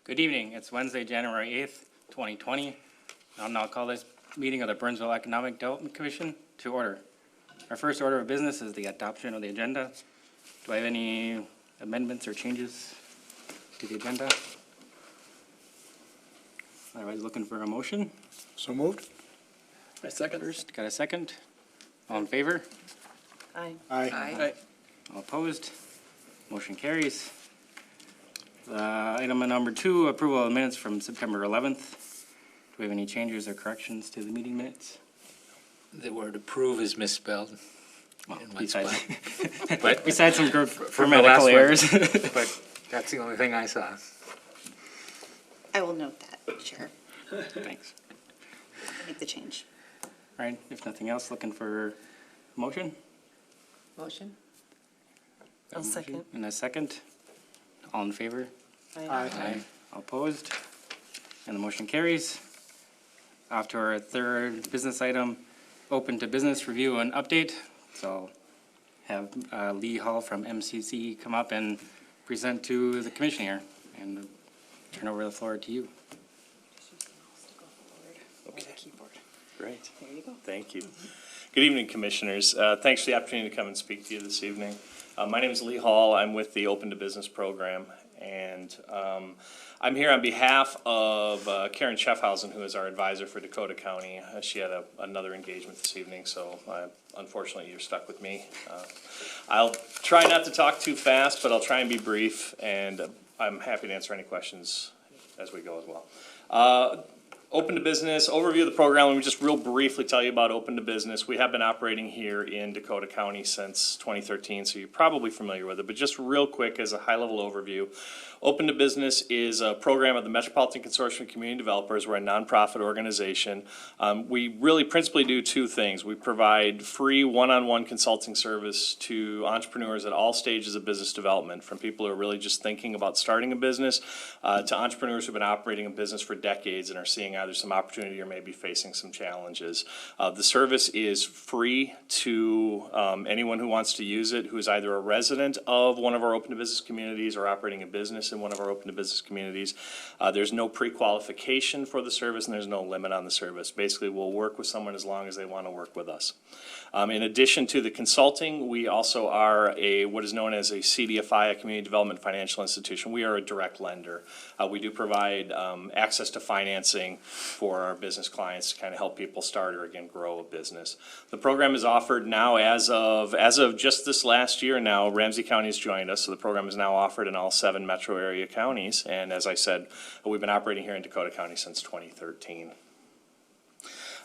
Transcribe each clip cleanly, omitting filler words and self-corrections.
Good evening. It's Wednesday, January 8th, 2020. I'll now call this meeting of the Burnsville Economic Development Commission to order. Our first order of business is the adoption of the agenda. Do I have any amendments or changes to the agenda? Otherwise, looking for a motion. So moved. I second. First, got a second? All in favor? Aye. Aye. All opposed? Motion carries. Item number 2, approval of minutes from September 11th. Do we have any changes or corrections to the meeting minutes? The word approve is misspelled. Well, in my besides, spot. But besides some from the grammatical last one. errors. but that's the only thing I saw. I will note that, Chair. Thanks. Make the change. All right, if nothing else, looking for a motion? Motion? I'll second. And a second? All in favor? Aye. All opposed? And the motion carries. Off to our third business item, open to business review and update. So have Lee Hall from MCC come up and present to the commission here and turn over the floor to you. Okay. Great. There you go. Thank you. Good evening, Commissioners. Thanks for the opportunity to come and speak to you this evening. My name is Lee Hall. I'm with the Open to Business program, and I'm here on behalf of Karen Schaffhausen, who is our advisor for Dakota County. She had another engagement this evening, so unfortunately you're stuck with me. I'll try not to talk too fast, but I'll try and be brief, and I'm happy to answer any questions as we go as well. Open to Business, overview of the program. Let me just real briefly tell you about Open to Business. We have been operating here in Dakota County since 2013, so you're probably familiar with it. But just real quick as a high-level overview, Open to Business is a program of the Metropolitan Consortium of Community Developers. We're a nonprofit organization. We really principally do two things. We provide free one-on-one consulting service to entrepreneurs at all stages of business development, from people who are really just thinking about starting a business to entrepreneurs who've been operating a business for decades and are seeing either some opportunity or maybe facing some challenges. The service is free to anyone who wants to use it, who is either a resident of one of our Open to Business communities or operating a business in one of our Open to Business communities. There's no pre-qualification for the service, and there's no limit on the service. Basically, we'll work with someone as long as they want to work with us. In addition to the consulting, we also are what is known as a CDFI, a Community Development Financial Institution. We are a direct lender. We do provide access to financing for our business clients to kind of help people start or again grow a business. The program is offered now as of just this last year. Now Ramsey County has joined us, so the program is now offered in all 7 metro area counties. And as I said, we've been operating here in Dakota County since 2013.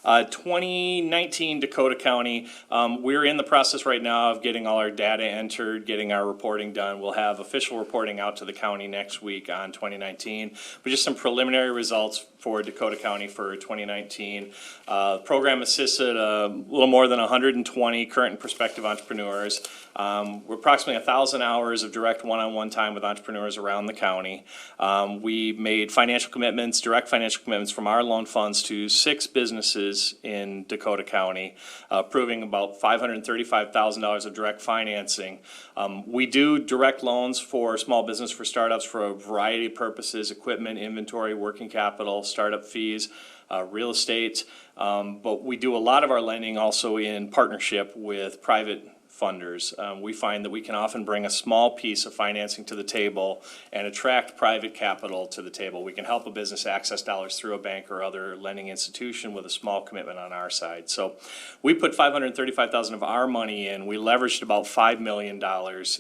2019 Dakota County, we're in the process right now of getting all our data entered, getting our reporting done. We'll have official reporting out to the county next week on 2019, but just some preliminary results for Dakota County for 2019. The program assisted a little more than 120 current and prospective entrepreneurs. We're approximately 1,000 hours of direct one-on-one time with entrepreneurs around the county. We made financial commitments, direct financial commitments from our loan funds to 6 businesses in Dakota County, approving about $535,000 of direct financing. We do direct loans for small business, for startups, for a variety of purposes: equipment, inventory, working capital, startup fees, real estate. But we do a lot of our lending also in partnership with private funders. We find that we can often bring a small piece of financing to the table and attract private capital to the table. We can help a business access dollars through a bank or other lending institution with a small commitment on our side. So we put $535,000 of our money in. We leveraged about $5 million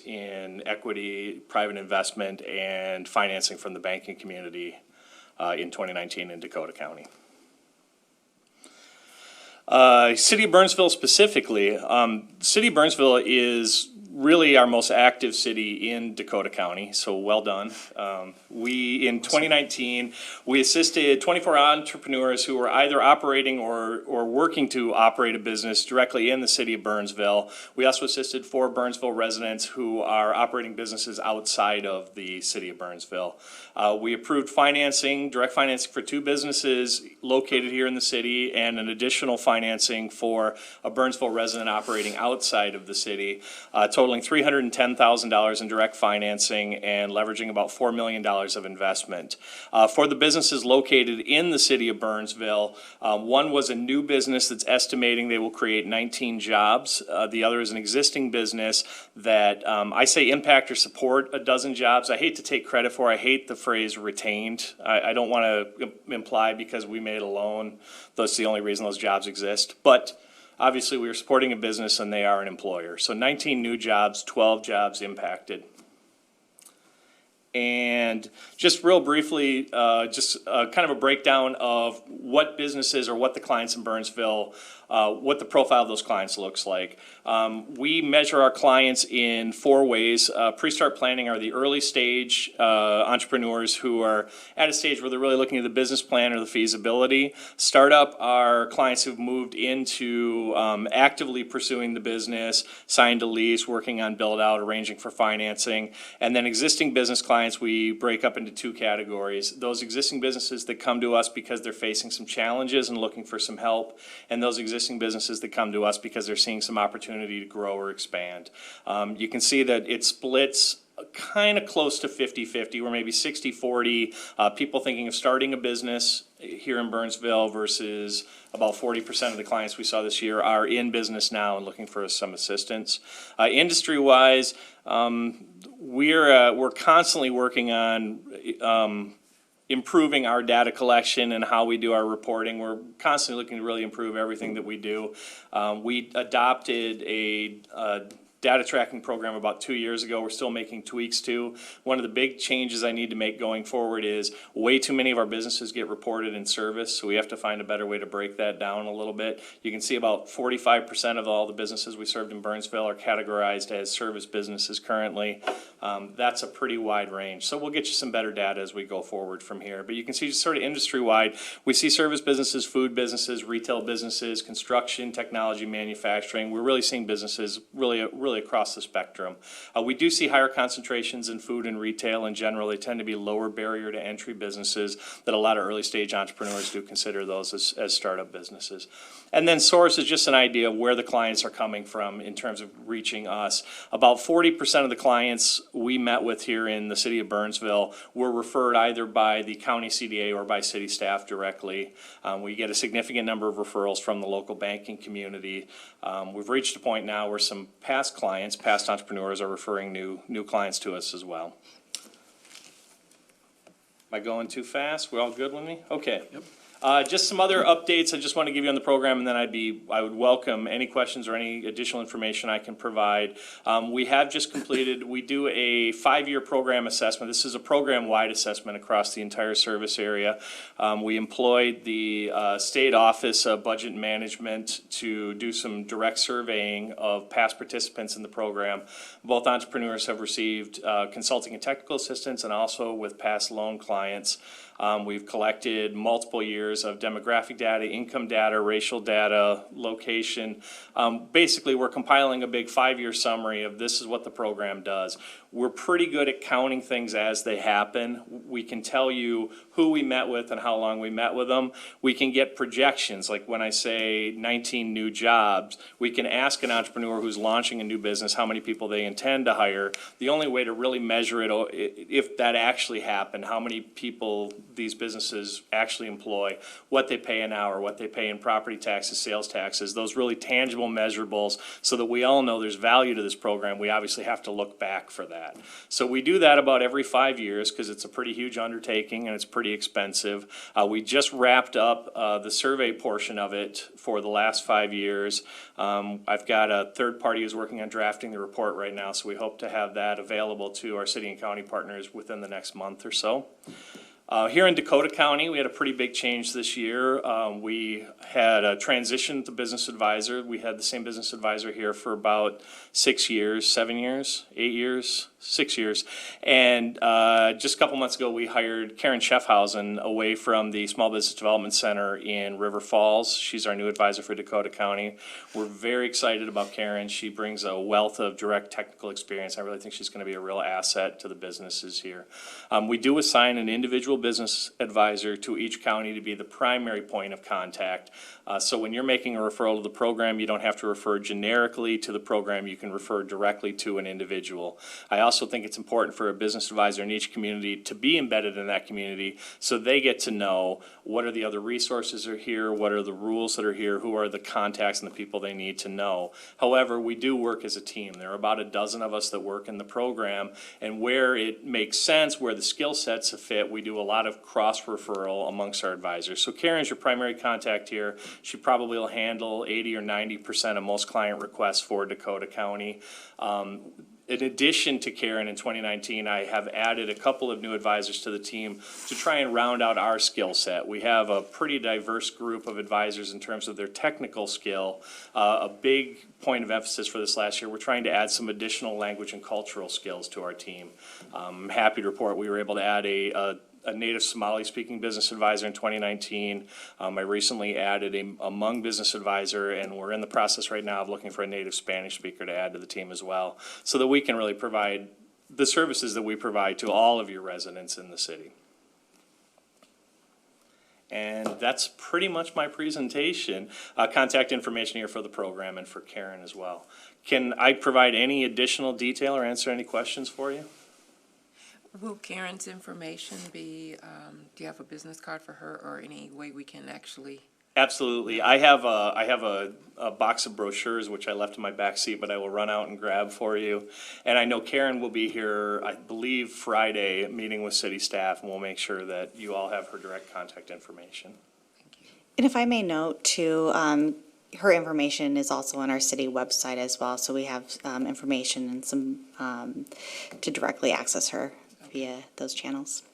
in equity, private investment, and financing from the banking community in 2019 in Dakota County. City of Burnsville specifically, City of Burnsville is really our most active city in Dakota County, so well done. In 2019, we assisted 24 entrepreneurs who were either operating or working to operate a business directly in the city of Burnsville. We also assisted 4 Burnsville residents who are operating businesses outside of the city of Burnsville. We approved financing, direct financing for 2 businesses located here in the city, and an additional financing for a Burnsville resident operating outside of the city. Total totaling $310,000 in direct financing and leveraging about $4 million of investment. For the businesses located in the city of Burnsville, one was a new business that's estimating they will create 19 jobs. The other is an existing business that I say impact or support a dozen jobs. I hate to take credit for, I hate the phrase retained. I don't want to imply because we made a loan, that's the only reason those jobs exist. But obviously, we are supporting a business and they are an employer. So 19 new jobs, 12 jobs impacted. And just real briefly, kind of a breakdown of what businesses or what the clients in Burnsville, what the profile of those clients looks like. We measure our clients in 4 ways. Pre-start planning are the early stage entrepreneurs who are at a stage where they're really looking at the business plan or the feasibility. Startup are clients who've moved into actively pursuing the business, signed a lease, working on build out, arranging for financing. And then existing business clients we break up into 2 categories. Those existing businesses that come to us because they're facing some challenges and looking for some help, and those existing businesses that come to us because they're seeing some opportunity to grow or expand. You can see that it splits kind of close to 50-50, or maybe 60-40, people thinking of starting a business here in Burnsville versus about 40% of the clients we saw this year are in business now and looking for some assistance. Industry-wise, we're constantly working on improving our data collection and how we do our reporting. We're constantly looking to really improve everything that we do. We adopted a data tracking program about 2 years ago. We're still making tweaks to. One of the big changes I need to make going forward is way too many of our businesses get reported in service, so we have to find a better way to break that down a little bit. You can see about 45% of all the businesses we served in Burnsville are categorized as service businesses currently. That's a pretty wide range. So we'll get you some better data as we go forward from here. But you can see just sort of industry-wide, we see service businesses, food businesses, retail businesses, construction, technology, manufacturing. We're really seeing businesses really across the spectrum. We do see higher concentrations in food and retail in general. They tend to be lower barrier to entry businesses that a lot of early stage entrepreneurs do consider those as startup businesses. And then source is just an idea of where the clients are coming from in terms of reaching us. About 40% of the clients we met with here in the city of Burnsville were referred either by the county CDA or by city staff directly. We get a significant number of referrals from the local banking community. We've reached a point now where some past entrepreneurs are referring new clients to us as well. Am I going too fast? We're all good with me? Okay. Yep. Just some other updates I just want to give you on the program, and then I would welcome any questions or any additional information I can provide. We have just completed, we do a 5-year program assessment. This is a program-wide assessment across the entire service area. We employed the State Office of Budget Management to do some direct surveying of past participants in the program. Both entrepreneurs have received consulting and technical assistance, and also with past loan clients. We've collected multiple years of demographic data, income data, racial data, location. Basically, we're compiling a big 5-year summary of this is what the program does. We're pretty good at counting things as they happen. We can tell you who we met with and how long we met with them. We can get projections, like when I say 19 new jobs, we can ask an entrepreneur who's launching a new business how many people they intend to hire. The only way to really measure it, if that actually happened, how many people these businesses actually employ, what they pay an hour, what they pay in property taxes, sales taxes, those really tangible measurables, so that we all know there's value to this program. We obviously have to look back for that. So we do that about every 5 years because it's a pretty huge undertaking and it's pretty expensive. We just wrapped up the survey portion of it for the last 5 years. I've got a third party who's working on drafting the report right now, so we hope to have that available to our city and county partners within the next month or so. Here in Dakota County, we had a pretty big change this year. We had a transition to business advisor. We had the same business advisor here for about 6 years, 7 years, 8 years, 6 years. And just a couple months ago, we hired Karen Schaffhausen away from the Small Business Development Center in River Falls. She's our new advisor for Dakota County. We're very excited about Karen. She brings a wealth of direct technical experience. I really think she's going to be a real asset to the businesses here. We do assign an individual individual business advisor to each county to be the primary point of contact. So when you're making a referral to the program, you don't have to refer generically to the program, you can refer directly to an individual. I also think it's important for a business advisor in each community to be embedded in that community so they get to know what are the other resources are here, what are the rules that are here, who are the contacts and the people they need to know. However, we do work as a team. There are about a dozen of us that work in the program, and where it makes sense, where the skill sets fit, we do a lot of cross-referral amongst our advisors. So Karen's your primary contact here. She probably will handle 80 or 90% of most client requests for Dakota County. In addition to Karen, in 2019, I have added a couple of new advisors to the team to try and round out our skill set. We have a pretty diverse group of advisors in terms of their technical skill. A big point of emphasis for this last year, we're trying to add some additional language and cultural skills to our team. I'm happy to report we were able to add a native Somali-speaking business advisor in 2019. I recently added a Hmong business advisor, and we're in the process right now of looking for a native Spanish speaker to add to the team as well, so that we can really provide the services that we provide to all of your residents in the city. And that's pretty much my presentation. Contact information here for the program and for Karen as well. Can I provide any additional detail or answer any questions for you? Will Karen's information be, do you have a business card for her or any way we can actually? Absolutely. I have a box of brochures which I left in my back seat, but I will run out and grab for you. And I know Karen will be here, I believe, Friday, meeting with city staff, and we'll make sure that you all have her direct contact information. And if I may note too, her information is also on our city website as well, so we have information and some to directly access her via those channels.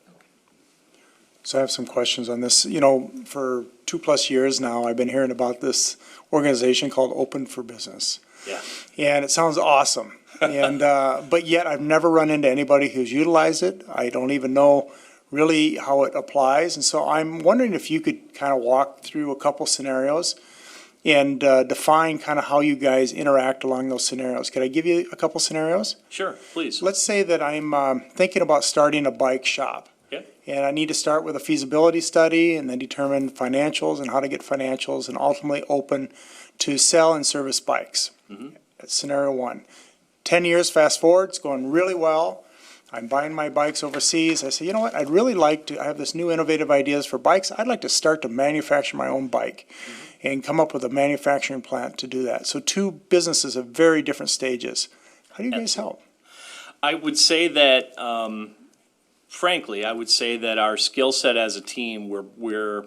So I have some questions on this. You know, for 2+ years now, I've been hearing about this organization called Open for Business. Yeah. And it sounds awesome. And, but yet I've never run into anybody who's utilized it. I don't even know really how it applies. And so I'm wondering if you could kind of walk through a couple scenarios and define kind of how you guys interact along those scenarios. Could I give you a couple scenarios? Sure, please. Let's say that I'm thinking about starting a bike shop. Okay. And I need to start with a feasibility study and then determine financials and how to get financials and ultimately open to sell and service bikes. That's scenario one. 10 years fast forward, it's going really well. I'm buying my bikes overseas. I say, you know what, I'd really like to, I have this new innovative ideas for bikes. I'd like to start to manufacture my own bike and come up with a manufacturing plant to do that. So two businesses of very different stages. How do you guys help? I would say that, frankly, I would say that our skill set as a team, we're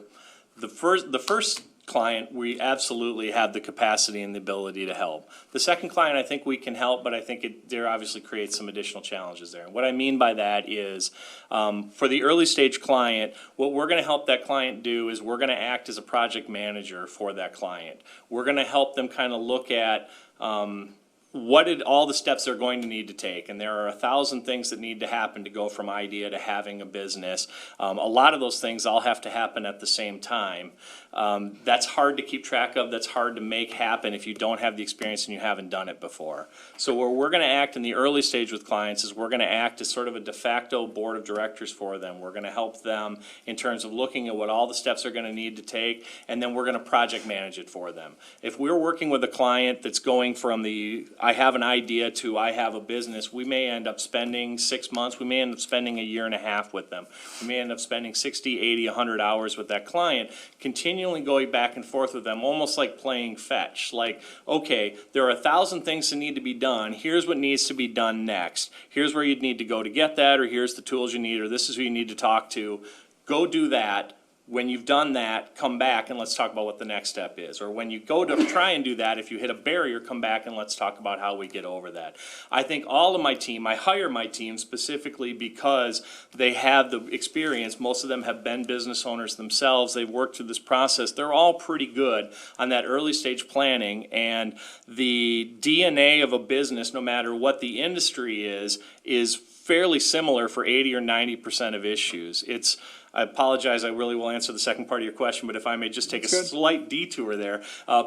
the first client, we absolutely have the capacity and the ability to help. The second client, I think we can help, but I think there obviously creates some additional challenges there. And what I mean by that is, for the early stage client, what we're gonna help that client do is we're gonna act as a project manager for that client. We're gonna help them kind of look at, all the steps they're going to need to take, and there are 1,000 things that need to happen to go from idea to having a business. A lot of those things all have to happen at the same time. That's hard to keep track of, that's hard to make happen if you don't have the experience and you haven't done it before. So where we're gonna act in the early stage with clients is we're gonna act as sort of a de facto board of directors for them. We're gonna help them in terms of looking at what all the steps they're gonna need to take, and then we're gonna project manage it for them. If we're working with a client that's going from the I have an idea to I have a business, we may end up spending 6 months, we may end up spending 1.5 years with them. We may end up spending 60, 80, 100 hours with that client, continually going back and forth with them, almost like playing fetch. Like, okay, there are 1,000 things that need to be done, here's what needs to be done next. Here's where you'd need to go to get that, or here's the tools you need, or this is who you need to talk to. Go do that. When you've done that, come back and let's talk about what the next step is. Or when you go to try and do that, if you hit a barrier, come back and let's talk about how we get over that. I think all of my team, I hire my team specifically because they have the experience. Most of them have been business owners themselves. They've worked through this process. They're all pretty good on that early stage planning, and the DNA of a business, no matter what the industry is fairly similar for 80 or 90% of issues. It's I apologize, I really will answer the second part of your question, but if I may just take a That's good. slight detour there.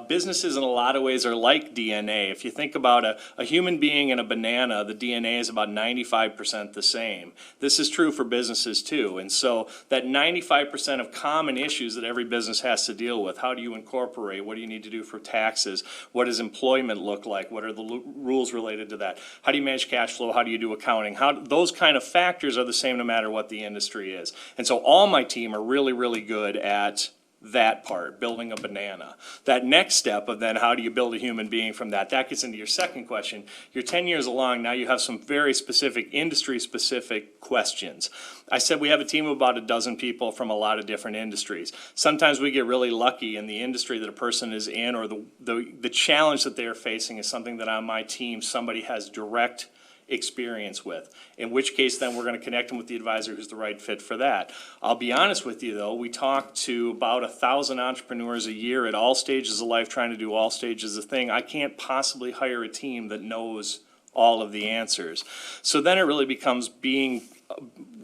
Businesses in a lot of ways are like DNA. If you think about a human being and a banana, the DNA is about 95% the same. This is true for businesses too. And so that 95% of common issues that every business has to deal with, how do you incorporate? What do you need to do for taxes? What does employment look like? What are the rules related to that? How do you manage cash flow? How do you do accounting? Those kind of factors are the same no matter what the industry is. And so all my team are really, really good at that part, building a banana. That next step of then how do you build a human being from that? That gets into your second question. You're 10 years along, now you have some very specific, industry-specific questions. I said we have a team of about a dozen people from a lot of different industries. Sometimes we get really lucky in the industry that a person is in, or the challenge that they are facing is something that on my team somebody has direct experience with, in which case then we're going to connect them with the advisor who's the right fit for that. I'll be honest with you though, we talk to about 1,000 entrepreneurs a year at all stages of life trying to do all stages of thing. I can't possibly hire a team that knows all of the answers. So then it really becomes being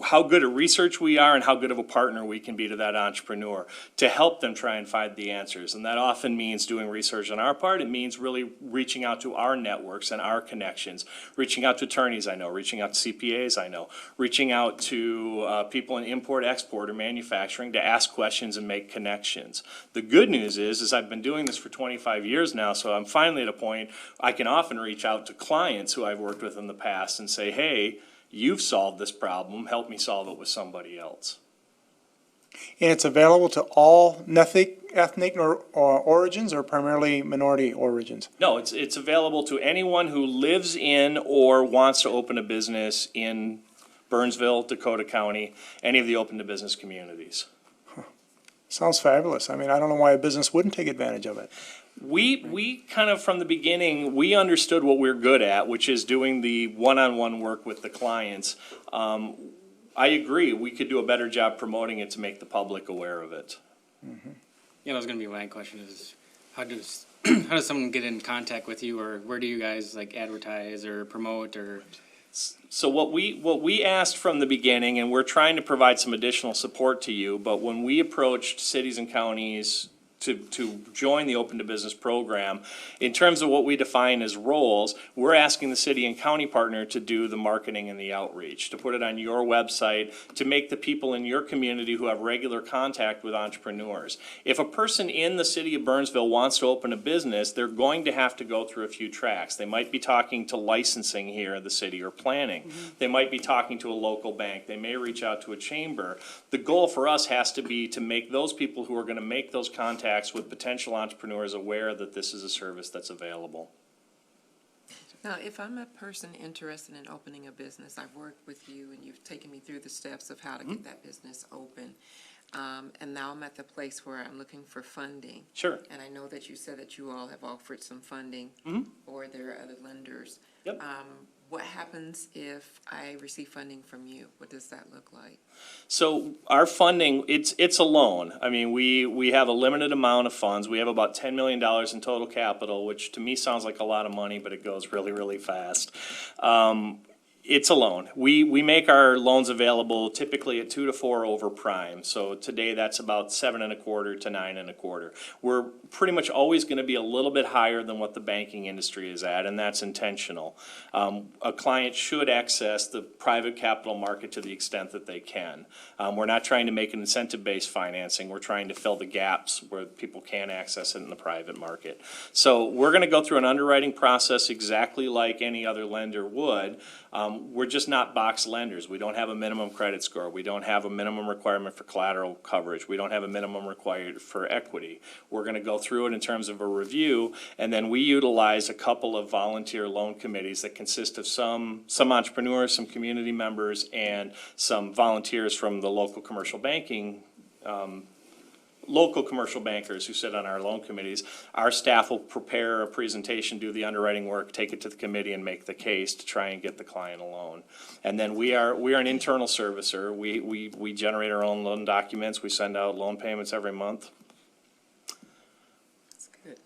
how good at research we are and how good of a partner we can be to that entrepreneur to help them try and find the answers. And that often means doing research on our part. It means really reaching out to our networks and our connections, reaching out to attorneys I know, reaching out to CPAs I know, reaching out to people in import, export, or manufacturing to ask questions and make connections. The good news is I've been doing this for 25 years now, so I'm finally at a point I can often reach out to clients who I've worked with in the past and say, hey, you've solved this problem, help me solve it with somebody else. And it's available to all ethnic or origins, or primarily minority origins? No, it's available to anyone who lives in or wants to open a business in Burnsville, Dakota County, any of the open to business communities. Sounds fabulous. I mean, I don't know why a business wouldn't take advantage of it. We kind of, from the beginning, we understood what we're good at, which is doing the one-on-one work with the clients. I agree, we could do a better job promoting it to make the public aware of it. Yeah, that was gonna be my question is, how does, how does someone get in contact with you, or where do you guys like advertise or promote, or? So what we asked from the beginning, and we're trying to provide some additional support to you, but when we approached cities and counties to join the Open to Business program, in terms of what we define as roles, we're asking the city and county partner to do the marketing and the outreach, to put it on your website, to make the people in your community who have regular contact with entrepreneurs. If a person in the city of Burnsville wants to open a business, they're going to have to go through a few tracks. They might be talking to licensing here in the city or planning. They might be talking to a local bank. They may reach out to a chamber. The goal for us has to be to make those people who are going to make those contacts with potential entrepreneurs aware that this is a service that's available. Now, if I'm a person interested in opening a business, I've worked with you and you've taken me through the steps of how to get that business open. And now I'm at the place where I'm looking for funding. Sure. And I know that you said that you all have offered some funding, or there are other lenders. Yep. What happens if I receive funding from you? What does that look like? So our funding, it's a loan. I mean, we have a limited amount of funds. We have about $10 million in total capital, which to me sounds like a lot of money, but it goes really, really fast. It's a loan. We make our loans available typically at 2 to 4 over prime. So today that's about 7.25 to 9.25. We're pretty much always going to be a little bit higher than what the banking industry is at, and that's intentional. A client should access the private capital market to the extent that they can. We're not trying to make an incentive-based financing. We're trying to fill the gaps where people can access it in the private market. So we're going to go through an underwriting process exactly like any other lender would. We're just not box lenders. We don't have a minimum credit score. We don't have a minimum requirement for collateral coverage. We don't have a minimum required for equity. We're going to go through it in terms of a review, and then we utilize a couple of volunteer loan committees that consist of some entrepreneurs, some community members, and some volunteers from the local commercial banking local commercial bankers who sit on our loan committees. Our staff will prepare a presentation, do the underwriting work, take it to the committee and make the case to try and get the client a loan. And then we are an internal servicer. We generate our own loan documents. We send out loan payments every month. That's good.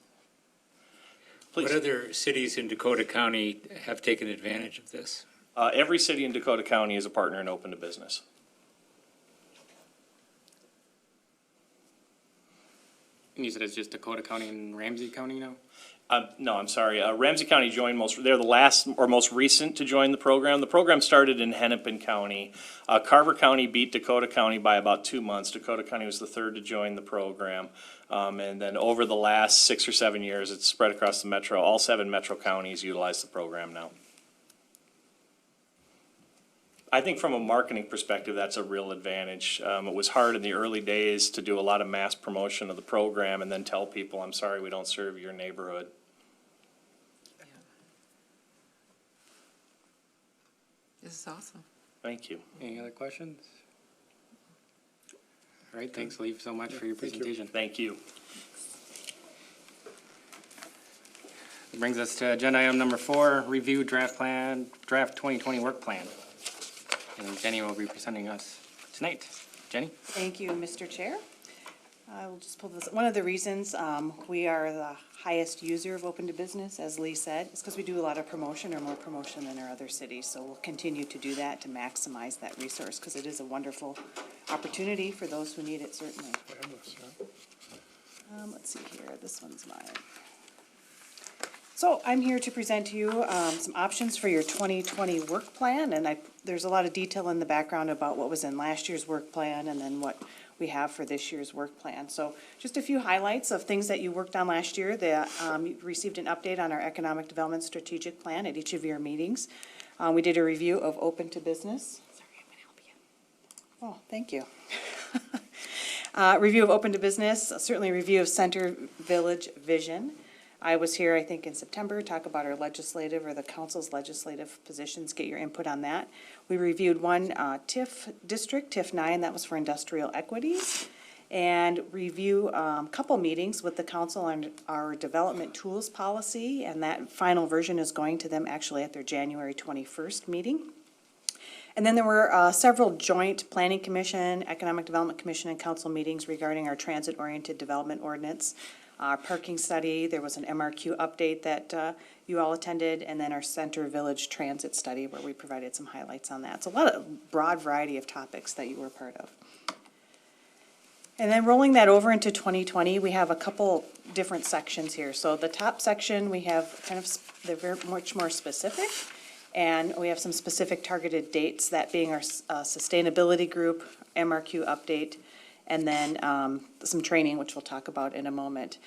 Please. What other cities in Dakota County have taken advantage of this? Every city in Dakota County is a partner in Open to Business. And you said it's just Dakota County and Ramsey County now? No, I'm sorry. Ramsey County joined they're the last or most recent to join the program. The program started in Hennepin County. Carver County beat Dakota County by about 2 months. Dakota County was the third to join the program. And then over the last 6 or 7 years, it's spread across the metro. All 7 metro counties utilize the program now. I think from a marketing perspective, that's a real advantage. It was hard in the early days to do a lot of mass promotion of the program and then tell people, I'm sorry, we don't serve your neighborhood. This is awesome. Thank you. Any other questions? All right, thanks, Lee, so much for your presentation. Thank you. That brings us to agenda item number 4, review draft 2020 work plan. And Jenny will be presenting us tonight. Jenny? Thank you, Mr. Chair. I will just pull this. One of the reasons we are the highest user of Open to Business, as Lee said, is because we do a lot of promotion, or more promotion than our other cities. So we'll continue to do that to maximize that resource, because it is a wonderful opportunity for those who need it, certainly. Let's see here, this one's mine. So I'm here to present to you some options for your 2020 work plan, and there's a lot of detail in the background about what was in last year's work plan and then what we have for this year's work plan. So just a few highlights of things that you worked on last year. You received an update on our economic development strategic plan at each of your meetings. We did a review of Open to Business. Sorry, I'm gonna help you. Oh, thank you. Review of Open to Business, certainly a review of Center Village Vision. I was here, I think, in September, talk about our legislative or the council's legislative positions, get your input on that. We reviewed one TIF district, TIF 9, that was for industrial equities, and review a couple meetings with the council on our development tools policy, and that final version is going to them actually at their January 21st meeting. And then there were several joint planning commission, economic development commission, and council meetings regarding our transit-oriented development ordinance. Our parking study, there was an MRQ update that you all attended, and then our Center Village Transit study where we provided some highlights on that. So a lot of broad variety of topics that you were part of. And then rolling that over into 2020, we have a couple different sections here. So the top section, we have kind of, they're very much more specific, and we have some specific targeted dates, that being our sustainability group, MRQ update, and then some training, which we'll talk about in a moment.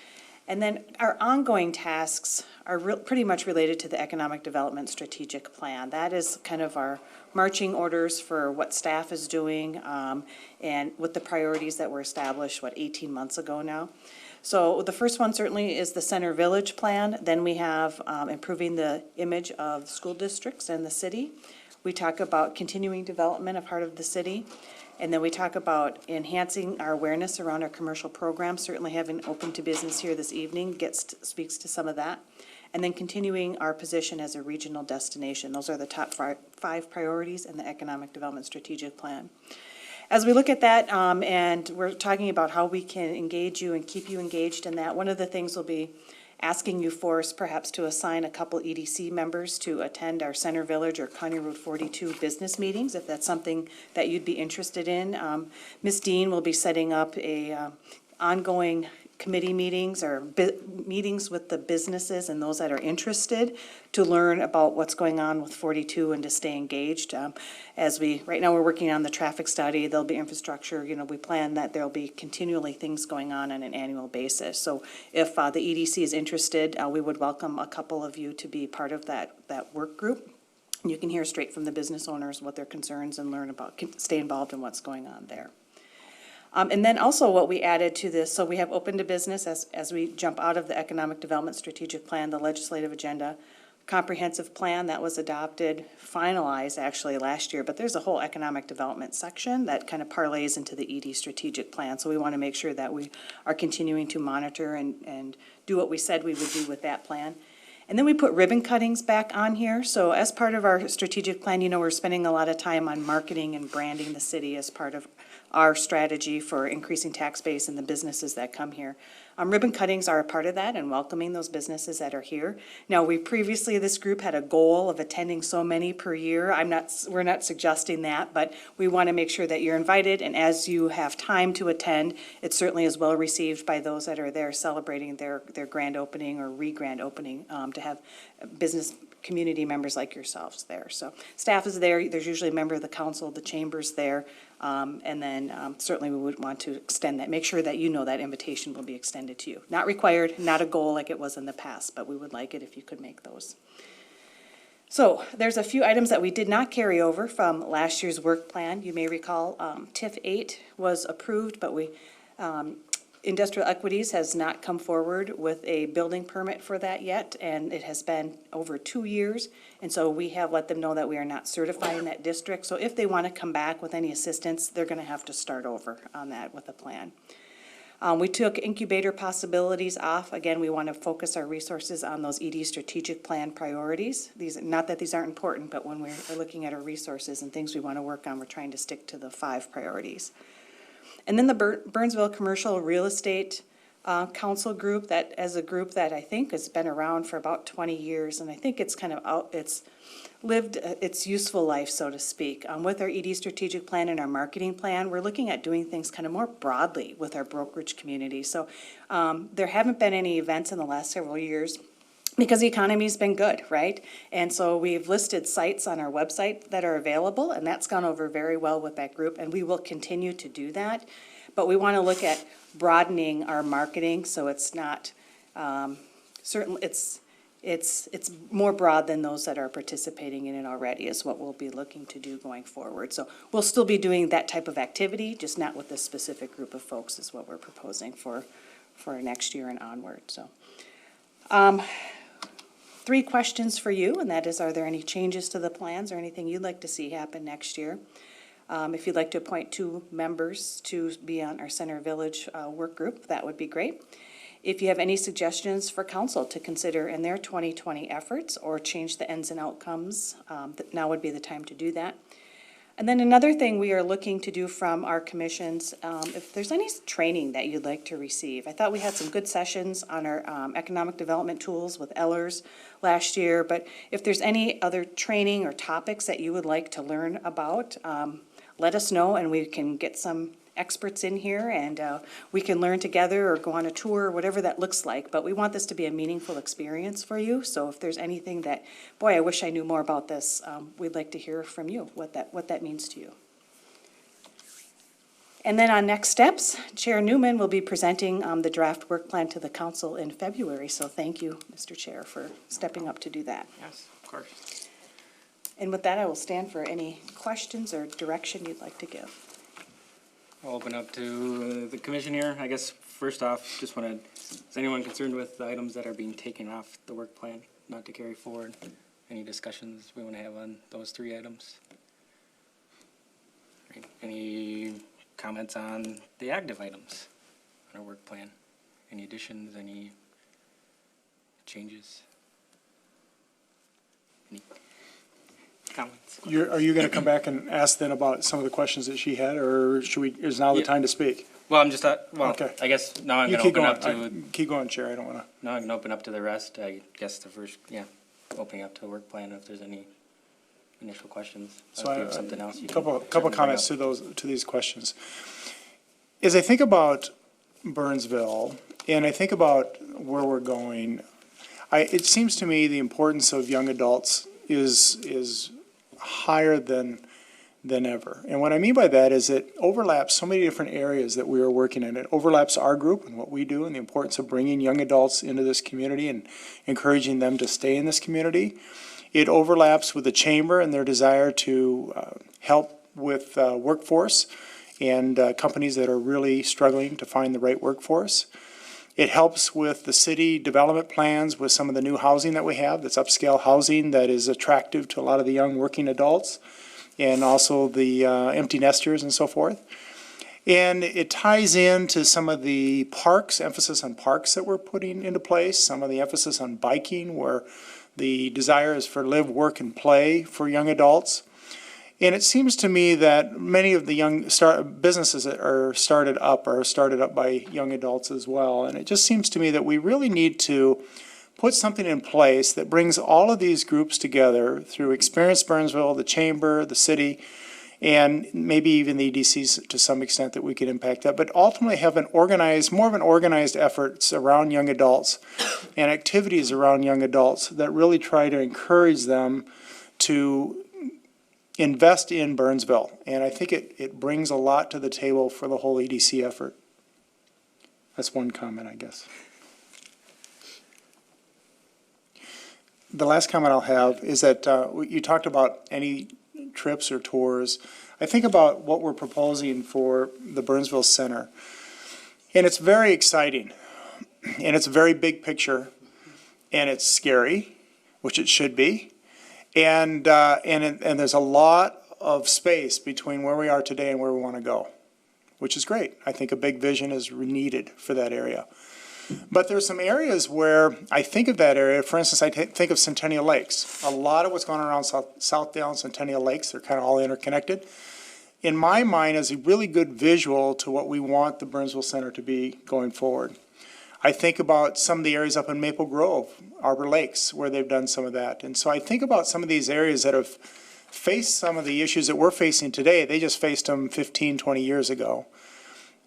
And then our ongoing tasks are pretty much related to the economic development strategic plan. That is kind of our marching orders for what staff is doing and with the priorities that were established, 18 months ago now. So the first one certainly is the Center Village plan. Then we have improving the image of school districts and the city. We talk about continuing development of heart of the city. And then we talk about enhancing our awareness around our commercial programs, certainly having Open to Business here this evening speaks to some of that. And then continuing our position as a regional destination. Those are the top 5 priorities in the Economic Development Strategic Plan. As we look at that, and we're talking about how we can engage you and keep you engaged in that, one of the things we'll be asking you for is perhaps to assign a couple EDC members to attend our Center Village or County Road 42 business meetings, if that's something that you'd be interested in. Ms. Dean will be setting up a ongoing committee meetings or meetings with the businesses and those that are interested to learn about what's going on with 42 and to stay engaged. Right now we're working on the traffic study, there'll be infrastructure, we plan that there'll be continually things going on an annual basis. So if the EDC is interested, we would welcome a couple of you to be part of that work group. You can hear straight from the business owners what their concerns and learn about, stay involved in what's going on there. And then also what we added to this, so we have Open to Business as we jump out of the Economic Development Strategic Plan, the legislative agenda, comprehensive plan that was adopted, finalized actually last year, but there's a whole economic development section that kind of parlays into the ED strategic plan. So we want to make sure that we are continuing to monitor and do what we said we would do with that plan. And then we put ribbon cuttings back on here. So as part of our strategic plan, we're spending a lot of time on marketing and branding the city as part of our strategy for increasing tax base and the businesses that come here. Ribbon cuttings are a part of that and welcoming those businesses that are here. Now, this group had a goal of attending so many per year. We're not suggesting that, but we want to make sure that you're invited, and as you have time to attend, it certainly is well received by those that are there celebrating their grand opening or re-grand opening, to have business community members like yourselves there. So staff is there, there's usually a member of the council, the chamber's there, and then certainly we would want to extend that, make sure that you know that invitation will be extended to you. Not required, not a goal like it was in the past, but we would like it if you could make those. So there's a few items that we did not carry over from last year's work plan. You may recall TIF 8 was approved, but Industrial Equities has not come forward with a building permit for that yet, and it has been over 2 years. And so we have let them know that we are not certifying that district. So if they want to come back with any assistance, they're going to have to start over on that with a plan. We took incubator possibilities off. Again, we want to focus our resources on those ED strategic plan priorities. Not that these aren't important, but when we're looking at our resources and things we want to work on, we're trying to stick to the 5 priorities. And then the Burnsville Commercial Real Estate Council group, that as a group that I think has been around for about 20 years, and I think it's kind of it's lived its useful life, so to speak. With our ED strategic plan and our marketing plan, we're looking at doing things kind of more broadly with our brokerage community. So there haven't been any events in the last several years, because the economy's been good, right? And so we've listed sites on our website that are available, and that's gone over very well with that group, and we will continue to do that. But we want to look at broadening our marketing, so it's not, certainly, it's more broad than those that are participating in it already is what we'll be looking to do going forward. So we'll still be doing that type of activity, just not with this specific group of folks is what we're proposing for next year and onward, so. 3 questions for you, and that is, are there any changes to the plans or anything you'd like to see happen next year? If you'd like to appoint 2 members to be on our Center Village work group, that would be great. If you have any suggestions for council to consider in their 2020 efforts or change the ends and outcomes, now would be the time to do that. And then another thing we are looking to do from our commissions, if there's any training that you'd like to receive. I thought we had some good sessions on our economic development tools with Ellers last year, but if there's any other training or topics that you would like to learn about, let us know and we can get some experts in here and we can learn together or go on a tour, whatever that looks like. But we want this to be a meaningful experience for you. So if there's anything that, boy, I wish I knew more about this, we'd like to hear from you, what that means to you. And then on next steps, Chair Newman will be presenting the draft work plan to the council in February. So thank you, Mr. Chair, for stepping up to do that. Yes, of course. And with that, I will stand for any questions or direction you'd like to give. I'll open up to the commission here. I guess first off, just wanted, is anyone concerned with the items that are being taken off the work plan, not to carry forward? Any discussions we want to have on those 3 items? Right. Any comments on the active items on our work plan? Any additions, any changes? Any comments? Are you gonna come back and ask then about some of the questions that she had, or is now the Yeah. time to speak? Well, I'm just, Okay. I guess now I'm You gonna keep open going, up to, keep going, Chair, I don't wanna. now I'm gonna open up to the rest. I guess the first, opening up to the work plan, if there's any initial questions. So If you have something else you can Couple certainly bring comments up. to these questions. As I think about Burnsville, and I think about where we're going, it seems to me the importance of young adults is higher than ever. And what I mean by that is it overlaps so many different areas that we are working in. It overlaps our group and what we do and the importance of bringing young adults into this community and encouraging them to stay in this community. It overlaps with the chamber and their desire to help with workforce and companies that are really struggling to find the right workforce. It helps with the city development plans with some of the new housing that we have, that's upscale housing that is attractive to a lot of the young working adults, and also the empty nesters and so forth. And it ties into some of the parks, emphasis on parks that we're putting into place, some of the emphasis on biking, where the desire is for live, work, and play for young adults. And it seems to me that many of the businesses that are started up by young adults as well. And it just seems to me that we really need to put something in place that brings all of these groups together through Experience Burnsville, the chamber, the city, and maybe even the EDCs to some extent that we could impact that, but ultimately have more of an organized efforts around young adults and activities around young adults that really try to encourage them to invest in Burnsville. And I think it brings a lot to the table for the whole EDC effort. That's one comment, I guess. The last comment I'll have is that you talked about any trips or tours. I think about what we're proposing for the Burnsville Center. And it's very exciting. And it's a very big picture. And it's scary, which it should be. And there's a lot of space between where we are today and where we want to go, which is great. I think a big vision is needed for that area. But there's some areas where I think of that area. For instance, I think of Centennial Lakes. A lot of what's going on around Southdale and Centennial Lakes, they're kind of all interconnected. In my mind, is a really good visual to what we want the Burnsville Center to be going forward. I think about some of the areas up in Maple Grove, Arbor Lakes, where they've done some of that. And so I think about some of these areas that have faced some of the issues that we're facing today. They just faced them 15, 20 years ago.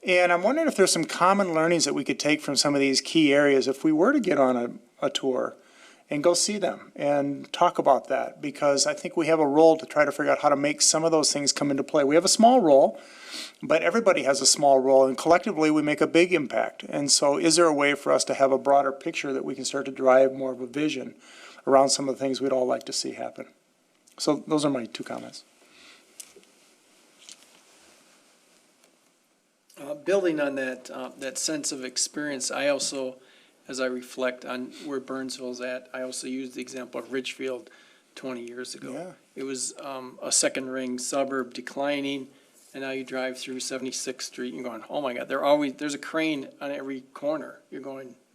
And I'm wondering if there's some common learnings that we could take from some of these key areas if we were to get on a tour and go see them and talk about that, because I think we have a role to try to figure out how to make some of those things come into play. We have a small role, but everybody has a small role, and collectively we make a big impact. And so is there a way for us to have a broader picture that we can start to drive more of a vision around some of the things we'd all like to see happen? So those are my two comments. Building on that sense of experience, I also, as I reflect on where Burnsville's at, I also use the example of Richfield 20 years ago. Yeah. It was a second ring suburb declining, and now you drive through 76th Street and you're going, oh my God, there's a crane on every corner.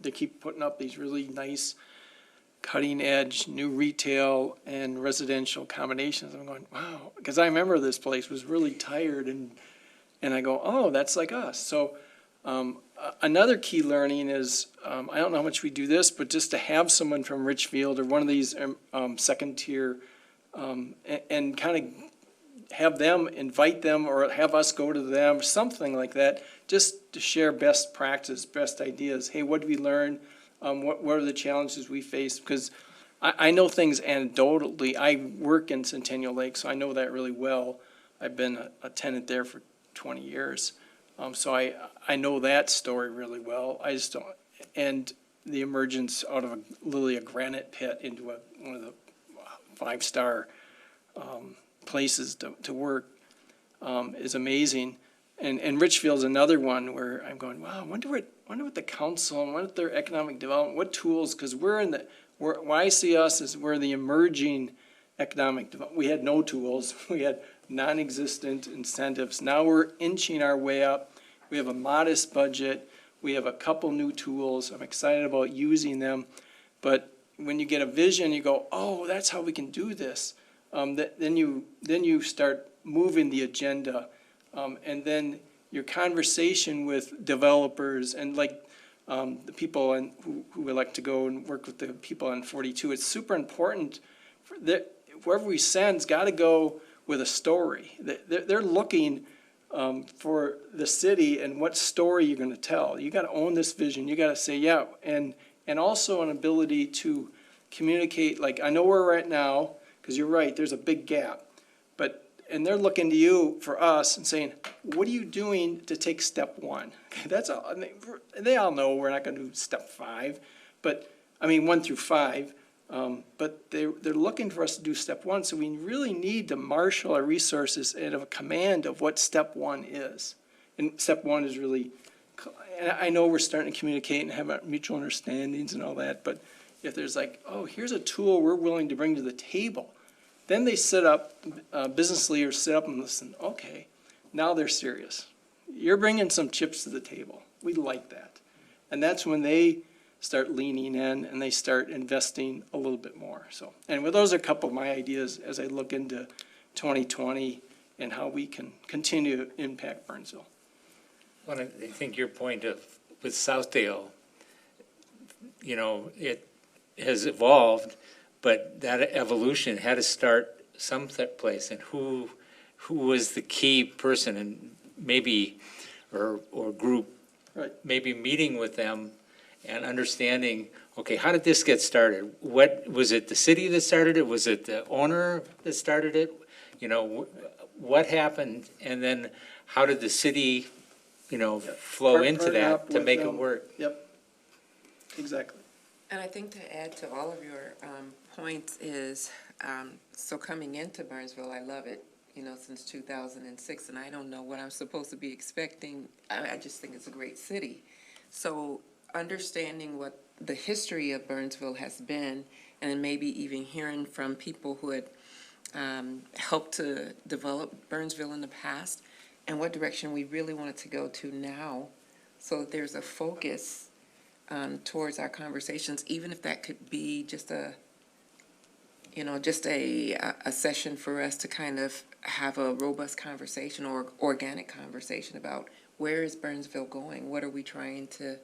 They keep putting up these really nice cutting edge new retail and residential combinations. I'm going, wow, because I remember this place was really tired, and I go, oh, that's like us. So another key learning is, I don't know how much we do this, but just to have someone from Richfield or one of these second tier and kind of have them, invite them, or have us go to them, something like that, just to share best practice, best ideas. Hey, what did we learn? What are the challenges we face? Because I know things anecdotally. I work in Centennial Lake, so I know that really well. I've been a tenant there for 20 years. So I know that story really well. I just don't, and the emergence out of a granite pit into one of the 5-star places to work is amazing. And Richfield's another one where I'm going, wow, I wonder what the council and what their economic development, what tools, because where I see us is we're the emerging economic development. We had no tools. We had non-existent incentives. Now we're inching our way up. We have a modest budget. We have a couple new tools. I'm excited about using them. But when you get a vision, you go, oh, that's how we can do this. Then you start moving the agenda. And then your conversation with developers and the people who elect to go and work with the people on 42, it's super important that whoever we send's got to go with a story. They're looking for the city and what story you're going to tell. You got to own this vision. You got to say, yeah, and also an ability to communicate. Like, I know where we're at now, because you're right, there's a big gap. And they're looking to you for us and saying, what are you doing to take step one? That's all. I mean, they all know we're not going to do step 5, but 1 through 5. But they're looking for us to do step 1, so we really need to marshal our resources and have a command of what step 1 is. And step 1 is really, and I know we're starting to communicate and have mutual understandings and all that, but if there's here's a tool we're willing to bring to the table, then they sit up, business leaders sit up and listen, okay, now they're serious. You're bringing some chips to the table. We like that. And that's when they start leaning in and they start investing a little bit more. So, and those are a couple of my ideas as I look into 2020 and how we can continue to impact Burnsville. Well, I think your point with Southdale, you know, it has evolved, but that evolution had to start someplace. And who was the key person, and maybe, or group, Right. maybe meeting with them and understanding, okay, how did this get started? What, was it the city that started it? Was it the owner that started it? You know, what happened? And then how did the city, you know, flow into Partner that up to with make it them. work? Yep, exactly. And I think to add to all of your points is, so coming into Burnsville, I love it, you know, since 2006, and I don't know what I'm supposed to be expecting. I just think it's a great city. So understanding what the history of Burnsville has been, and then maybe even hearing from people who had helped to develop Burnsville in the past, and what direction we really want it to go to now, so that there's a focus towards our conversations, even if that could be just a, you know, just a session for us to kind of have a robust conversation or organic conversation about where is Burnsville going? What are we trying to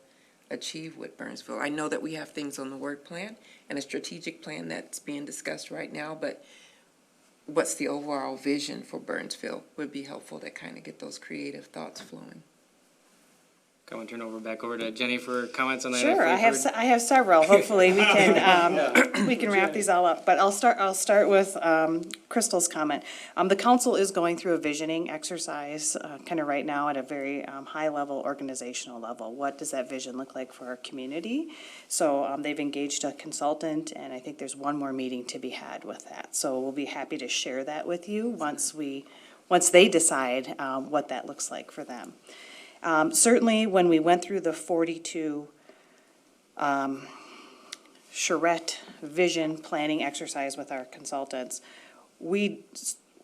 achieve with Burnsville? I know that we have things on the work plan and a strategic plan that's being discussed right now, but what's the overall vision for Burnsville would be helpful to kind of get those creative thoughts flowing. Go and turn back over to Jenny for comments on that. Sure, I If we've have, I have several. Hopefully, we can, we can wrap these all up. But I'll start with Crystal's comment. The council is going through a visioning exercise, kind of right now at a very high level, organizational level. What does that vision look like for our community? So they've engaged a consultant, and I think there's one more meeting to be had with that. So we'll be happy to share that with you once they decide what that looks like for them. Certainly, when we went through the 42 charrette vision planning exercise with our consultants, we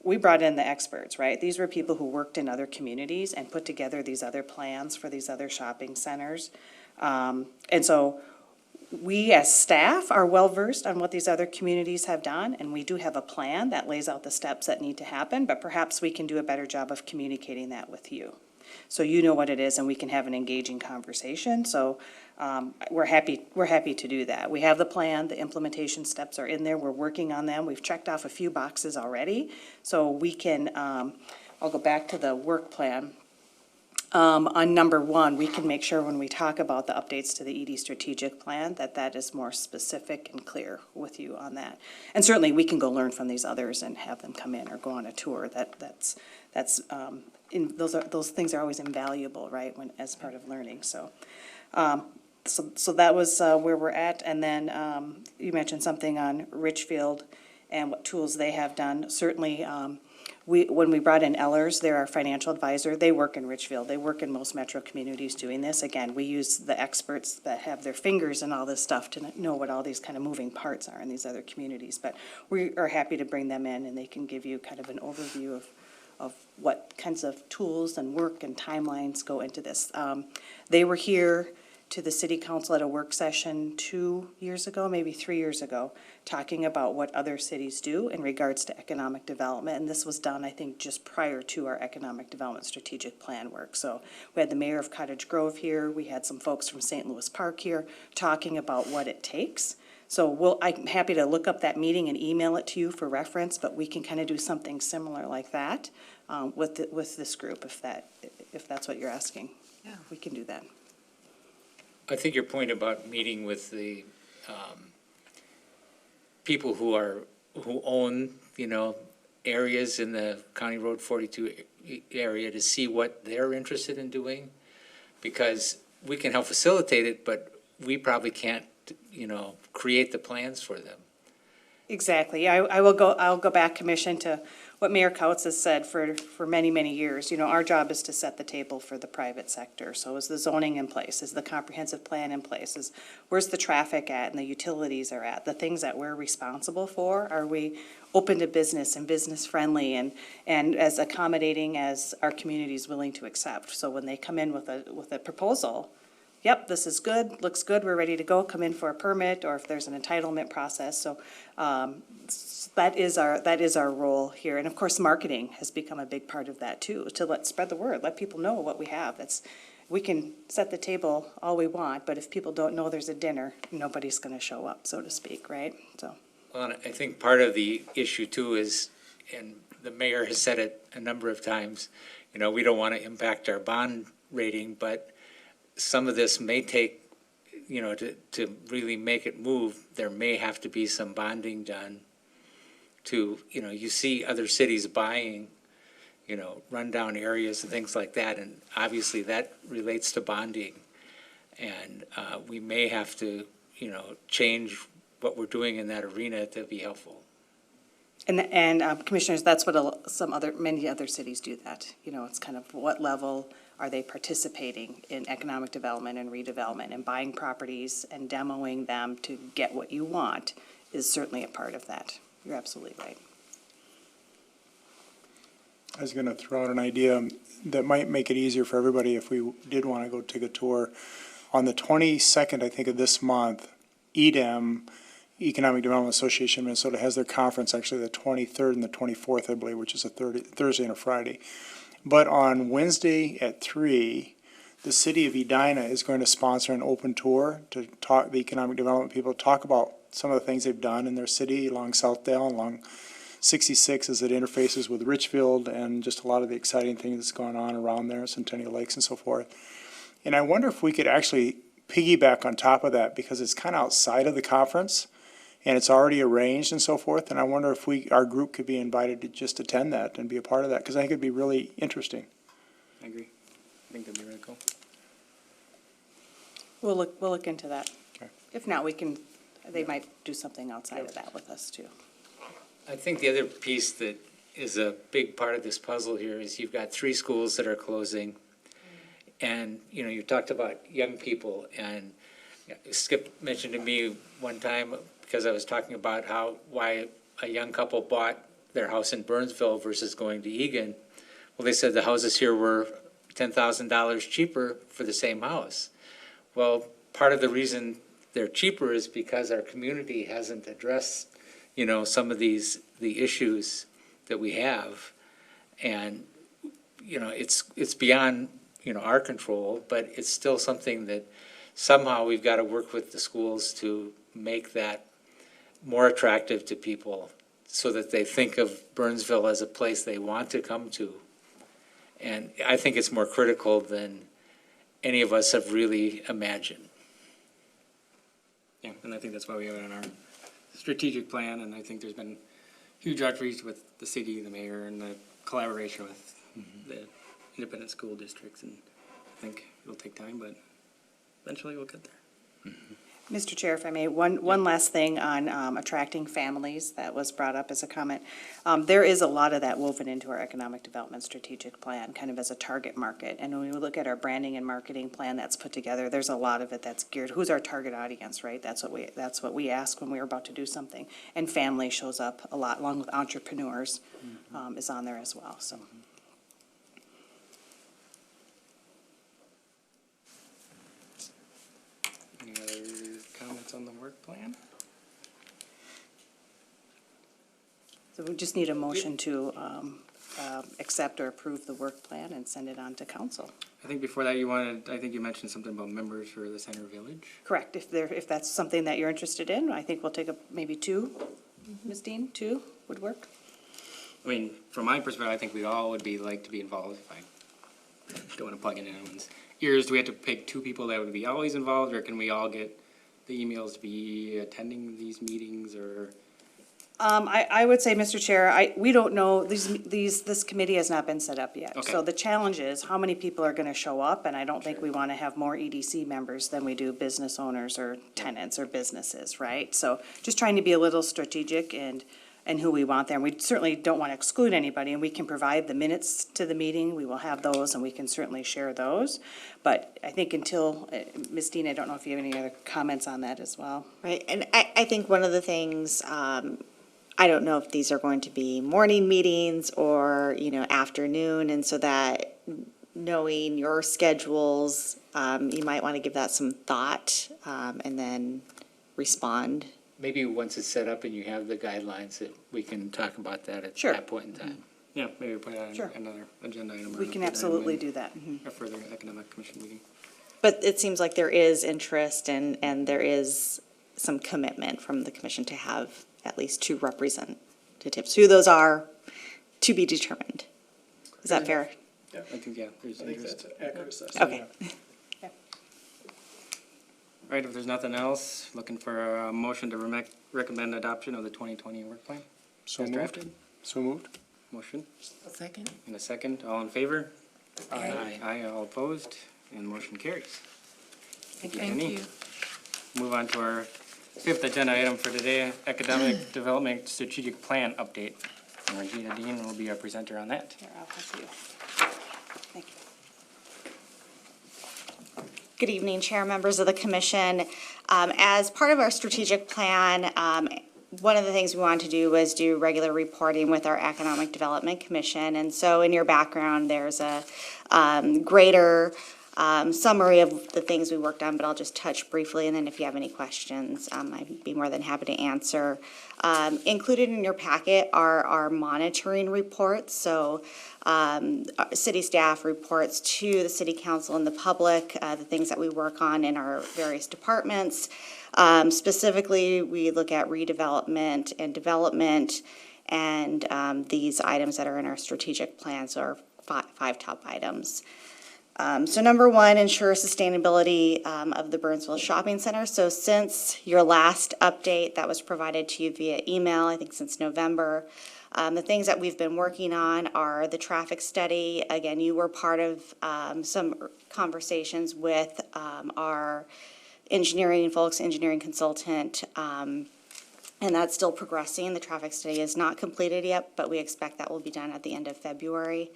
brought in the experts, right? These were people who worked in other communities and put together these other plans for these other shopping centers. And so we as staff are well-versed on what these other communities have done, and we do have a plan that lays out the steps that need to happen, but perhaps we can do a better job of communicating that with you. So you know what it is, and we can have an engaging conversation. So we're happy to do that. We have the plan, the implementation steps are in there, we're working on them. We've checked off a few boxes already. So we can, I'll go back to the work plan. On number one, we can make sure when we talk about the updates to the ED strategic plan, that is more specific and clear with you on that. And certainly, we can go learn from these others and have them come in or go on a tour. Those things are always invaluable, right, when, as part of learning, so. So that was where we're at, and then you mentioned something on Richfield and what tools they have done. Certainly, when we brought in Ellers, they're our financial advisor, they work in Richfield, they work in most metro communities doing this. Again, we use the experts that have their fingers in all this stuff to know what all these kind of moving parts are in these other communities, but we are happy to bring them in, and they can give you kind of an overview of what kinds of tools and work and timelines go into this. They were here to the city council at a work session 2 years ago, maybe 3 years ago, talking about what other cities do in regards to economic development. And this was done, I think, just prior to our economic development strategic plan work. So we had the mayor of Cottage Grove here. We had some folks from St. Louis Park here talking about what it takes. So I'm happy to look up that meeting and email it to you for reference, but we can kind of do something similar like that with this group, if that's what you're asking. Yeah. We can do that. I think your point about meeting with the people who own, you know, areas in the County Road 42 area to see what they're interested in doing, because we can help facilitate it, but we probably can't, you know, create the plans for them. Exactly. I'll go back, Commission, to what Mayor Couts has said for many, many years. You know, our job is to set the table for the private sector. So is the zoning in place? Is the comprehensive plan in place? Where's the traffic at and the utilities are at? The things that we're responsible for, are we open to business and business friendly and as accommodating as our community is willing to accept? So when they come in with a proposal, yep, this is good, looks good, we're ready to go, come in for a permit, or if there's an entitlement process, so, that is our role here, and of course, marketing has become a big part of that too, to spread the word, let people know what we have, we can set the table all we want, but if people don't know there's a dinner, nobody's gonna show up, so to speak, right, so. Well, and I think part of the issue too is, and the mayor has said it a number of times, we don't want to impact our bond rating, but some of this may take, to really make it move, there may have to be some bonding done to, you see other cities buying, rundown areas and things like that, and obviously that relates to bonding. And we may have to, change what we're doing in that arena to be helpful. And commissioners, that's what many other cities do that. It's kind of what level are they participating in economic development and redevelopment, and buying properties and demoing them to get what you want is certainly a part of that. You're absolutely right. I was gonna throw out an idea that might make it easier for everybody if we did wanna go take a tour. On the 22nd, I think, of this month, EDM, Economic Development Association of Minnesota, has their conference, actually the 23rd and the 24th, I believe, which is a Thursday and a Friday. But on Wednesday at 3, the city of Edina is going to sponsor an open tour to talk, the economic development people, talk about some of the things they've done in their city along Southdale, along 66 as it interfaces with Richfield, and just a lot of the exciting things that's going on around there, Centennial Lakes and so forth. And I wonder if we could actually piggyback on top of that, because it's kind of outside of the conference and it's already arranged and so forth. And I wonder if our group could be invited to just attend that and be a part of that, because I think it'd be really interesting. I agree. I think that'd be really cool. We'll look into that. Okay. If not, they might do something outside of that with us too. I think the other piece that is a big part of this puzzle here is you've got 3 schools that are closing. And, you talked about young people, and Skip mentioned to me one time, because I was talking about why a young couple bought their house in Burnsville versus going to Egan. Well, they said the houses here were $10,000 cheaper for the same house. Well, part of the reason they're cheaper is because our community hasn't addressed, some of the issues that we have. And, it's beyond, our control, but it's still something that somehow we've got to work with the schools to make that more attractive to people, so that they think of Burnsville as a place they want to come to. And I think it's more critical than any of us have really imagined. Yeah, and I think that's why we have it on our strategic plan, and I think there's been huge outreach with the city, the mayor, and the collaboration with the independent school districts, and I think it'll take time, but eventually we'll get there. Mr. Chair, if I may, one last thing on attracting families that was brought up as a comment. There is a lot of that woven into our economic development strategic plan, kind of as a target market. And when we look at our branding and marketing plan that's put together, there's a lot of it that's geared, who's our target audience, right? That's what we ask when we're about to do something. And family shows up a lot, along with entrepreneurs, is on there as well, so. Any other comments on the work plan? So we just need a motion to accept or approve the work plan and send it on to council. I think before that I think you mentioned something about members for the center village. Correct. If that's something that you're interested in, I think we'll take maybe 2. Ms. Dean, 2 would work? I mean, from my perspective, I think we all would like to be involved. If I don't want to plug in anyone's ears, do we have to pick 2 people that would be always involved, or can we all get the emails to be attending these meetings, or? I would say, Mr. Chair, we don't know, this committee has not been set up yet. Okay. So the challenge is how many people are gonna show up, and I don't think we wanna have more EDC members than we do business owners or tenants or businesses, right? So just trying to be a little strategic and who we want there. And we certainly don't wanna exclude anybody, and we can provide the minutes to the meeting. We will have those, and we can certainly share those. But I think until, Ms. Dean, I don't know if you have any other comments on that as well. Right, and I think one of the things, I don't know if these are going to be morning meetings or, afternoon, and so that knowing your schedules, you might want to give that some thought, and then respond. Maybe once it's set up and you have the guidelines, that we can talk about that at Sure. that point in time. Yeah, maybe put it Sure. on another agenda item. or We an can update item absolutely in do that. Mhm. A further economic commission meeting. But it seems like there is interest and there is some commitment from the commission to have at least 2 representatives. Who those are, to be determined. Is that fair? I think, yeah, there's I think interest. that's an accurate assessment. Okay. All right, if there's nothing else, looking for a motion to recommend adoption of the 2020 work plan. So as moved. drafted. So moved. Motion A second? and a second. All in favor? Aye. Aye, all opposed, and motion carries. Thank you, Thank Jenny. you. Move on to our 5th agenda item for today, Economic Development Strategic Plan Update. And Regina Dean will be our presenter on that. Here, I'll pass you. Thank you. Good evening, Chair, members of the commission. As part of our strategic plan, one of the things we wanted to do was do regular reporting with our Economic Development Commission. And so in your background, there's a greater summary of the things we worked on, but I'll just touch briefly, and then if you have any questions, I'd be more than happy to answer. Included in your packet are our monitoring reports, so city staff reports to the city council and the public, the things that we work on in our various departments. Specifically, we look at redevelopment and development, and these items that are in our strategic plans are 5 top items. So number 1, ensure sustainability of the Burnsville Shopping Center. So since your last update that was provided to you via email, I think since November, the things that we've been working on are the traffic study. Again, you were part of some conversations with our engineering folks, engineering consultant, and that's still progressing. The traffic study is not completed yet, but we expect that will be done at the end of February.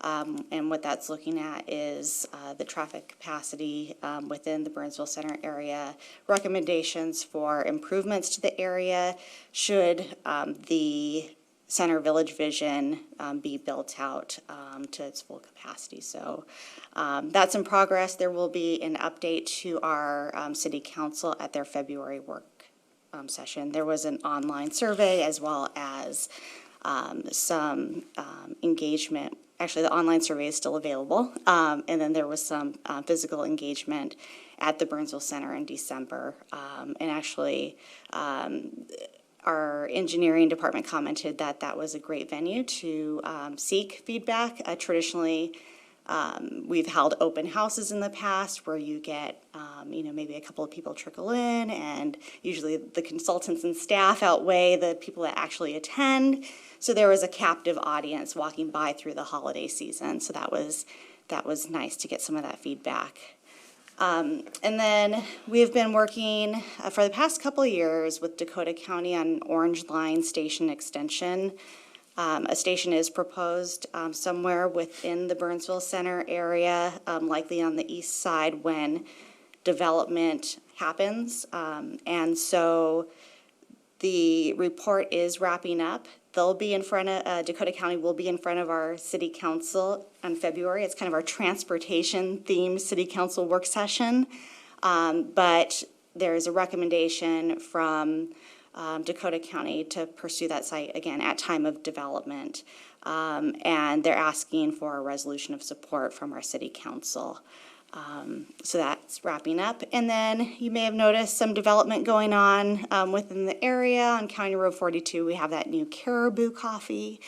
And what that's looking at is the traffic capacity within the Burnsville Center area, recommendations for improvements to the area should the Center Village vision be built out to its full capacity. So that's in progress. There will be an update to our city council at their February work session. There was an online survey as well as some engagement. Actually, the online survey is still available. And then there was some physical engagement at the Burnsville Center in December. And actually, our engineering department commented that that was a great venue to seek feedback. Traditionally, we've held open houses in the past where you get, maybe a couple of people trickle in, and usually the consultants and staff outweigh the people that actually attend. So there was a captive audience walking by through the holiday season. So that was nice to get some of that feedback. And then we've been working for the past couple of years with Dakota County on Orange Line Station Extension. A station is proposed somewhere within the Burnsville Center area, likely on the east side when development happens. And so the report is wrapping up. They'll be in front of, Dakota County will be in front of our city council on February. It's kind of our transportation themed city council work session. But there's a recommendation from Dakota County to pursue that site again at time of development. And they're asking for a resolution of support from our city council. So that's wrapping up. And then you may have noticed some development going on within the area on County Road 42. We have that new Caribou Coffee.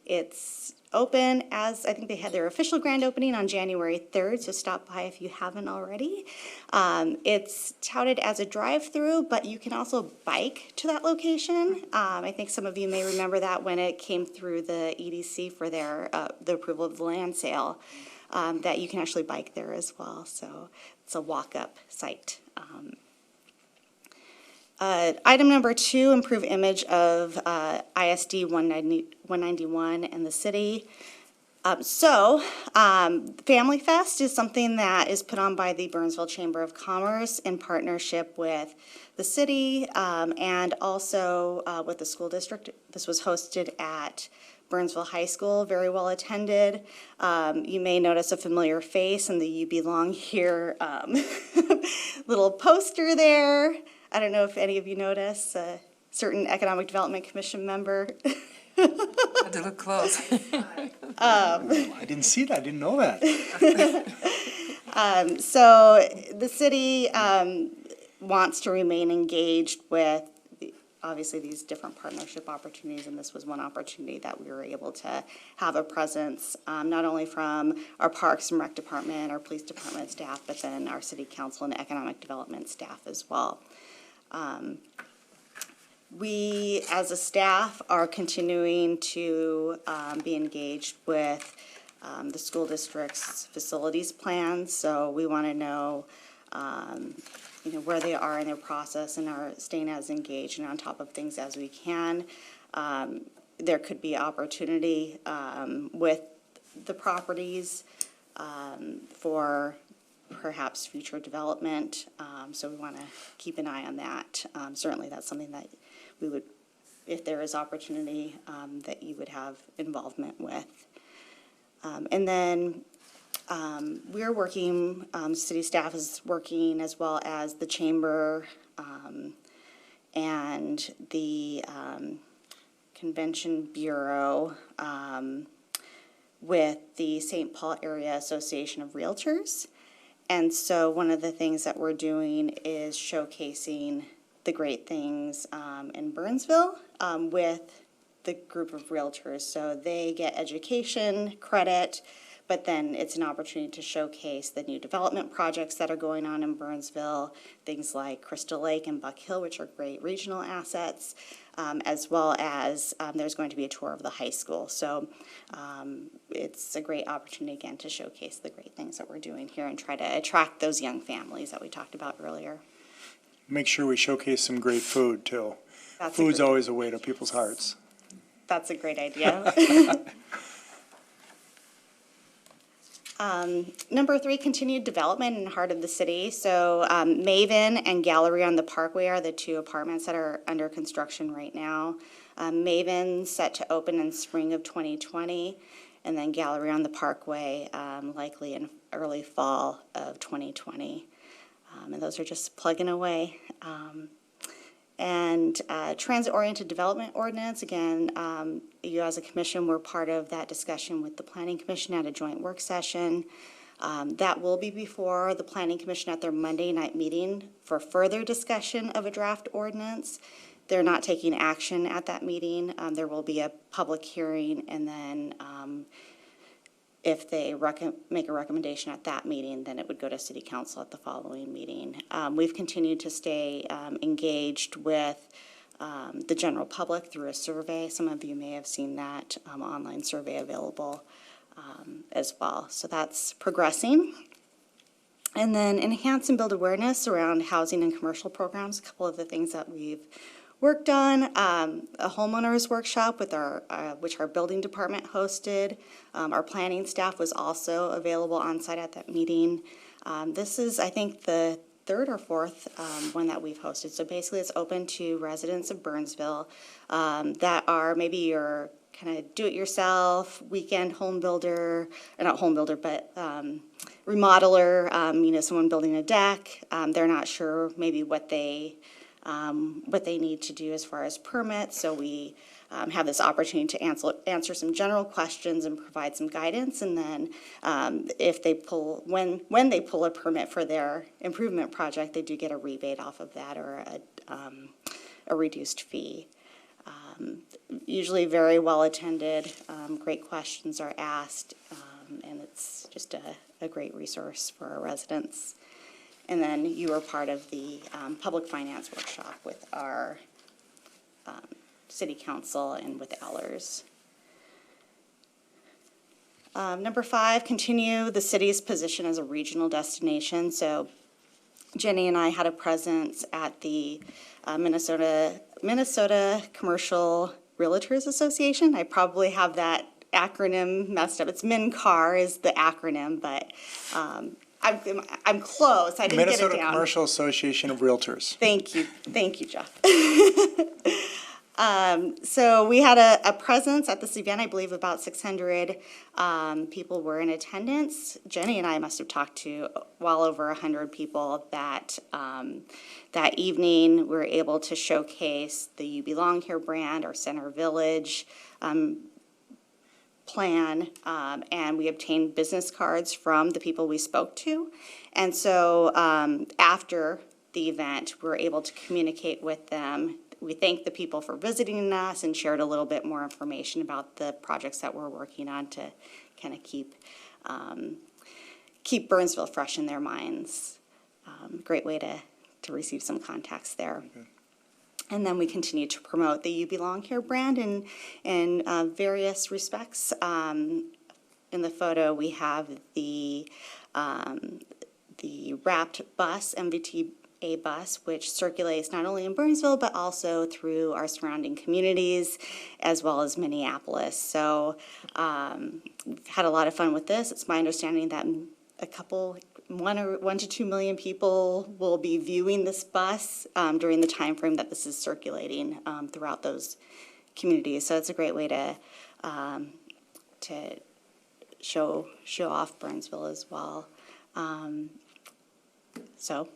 It's open as, I think they had their official grand opening on January 3rd, so stop by if you haven't already. It's touted as a drive-through, but you can also bike to that location. I think some of you may remember that when it came through the EDC for their the approval of the land sale. That you can actually bike there as well. So it's a walk-up site. Item number 2, improve image of ISD 191 and the city. Family Fest is something that is put on by the Burnsville Chamber of Commerce in partnership with the city and also with the school district. This was hosted at Burnsville High School, very well attended. You may notice a familiar face in the You Belong Here little poster there. I don't know if any of you notice, a certain Economic Development Commission member. Had to look close. I didn't see that, I didn't know that. So the city wants to remain engaged with, obviously, these different partnership opportunities, and this was one opportunity that we were able to have a presence, not only from our Parks and Rec Department, our Police Department staff, but then our City Council and Economic Development staff as well. We, as a staff, are continuing to be engaged with the school district's facilities plans, so we want to know, where they are in their process and are staying as engaged and on top of things as we can. There could be opportunity with the properties for perhaps future development, so we want to keep an eye on that. Certainly that's something that we would, if there is opportunity, that you would have involvement with. And then we're working, city staff is working as well as the chamber and the Convention Bureau with the St. Paul Area Association of Realtors. And so one of the things that we're doing is showcasing the great things in Burnsville with the group of realtors. So they get education credit, but then it's an opportunity to showcase the new development projects that are going on in Burnsville, things like Crystal Lake and Buck Hill, which are great regional assets, as well as there's going to be a tour of the high school. So it's a great opportunity, again, to showcase the great things that we're doing here and try to attract those young families that we talked about earlier. Make sure we showcase some great food, too. That's Food's always a way to people's hearts. That's a great idea. Number 3, continued development in the heart of the city. So Maven and Gallery on the Parkway are the 2 apartments that are under construction right now. Maven set to open in spring of 2020, and then Gallery on the Parkway likely in early fall of 2020. And those are just plugging away. And transit-oriented development ordinance, again, you as a commission were part of that discussion with the Planning Commission at a joint work session. That will be before the Planning Commission at their Monday night meeting for further discussion of a draft ordinance. They're not taking action at that meeting. There will be a public hearing, and then if they make a recommendation at that meeting, then it would go to City Council at the following meeting. We've continued to stay engaged with the general public through a survey. Some of you may have seen that online survey available as well. So that's progressing. And then enhance and build awareness around housing and commercial programs, a couple of the things that we've worked on, a homeowners workshop with which our building department hosted. Our planning staff was also available on site at that meeting. This is, I think, the 3rd or 4th one that we've hosted. So basically it's open to residents of Burnsville that are maybe your kind of do-it-yourself, weekend home builder, or not home builder, but remodeler, someone building a deck. They're not sure maybe what they need to do as far as permits. So we have this opportunity to answer some general questions and provide some guidance. And then if they when they pull a permit for their improvement project, they do get a rebate off of that or a reduced fee. Usually very well attended, great questions are asked, and it's just a great resource for our residents. And then you were part of the public finance workshop with our city council and with Allers. Number 5, continue the city's position as a regional destination. So Jenny and I had a presence at the Minnesota Commercial Realtors Association. I probably have that acronym messed up. It's MNCAR is the acronym, but I'm close. I didn't get it Minnesota down. Commercial Association of Realtors. Thank you, Jeff. So we had a presence at this event. I believe about 600 people were in attendance. Jenny and I must have talked to well over 100 people that evening. We were able to showcase the You Belong Here brand, our Center Village plan, and we obtained business cards from the people we spoke to. And so after the event, we were able to communicate with them. We thanked the people for visiting us and shared a little bit more information about the projects that we're working on to kind of keep Burnsville fresh in their minds. Great way to receive some contacts there. And then we continue to promote the You Belong Here brand in various respects. In the photo, we have the wrapped bus, MVTA bus, which circulates not only in Burnsville, but also through our surrounding communities, as well as Minneapolis. So we've had a lot of fun with this. It's my understanding that one to 2 million people will be viewing this bus during the time frame that this is circulating throughout those communities. So it's a great way to show off Burnsville as well. So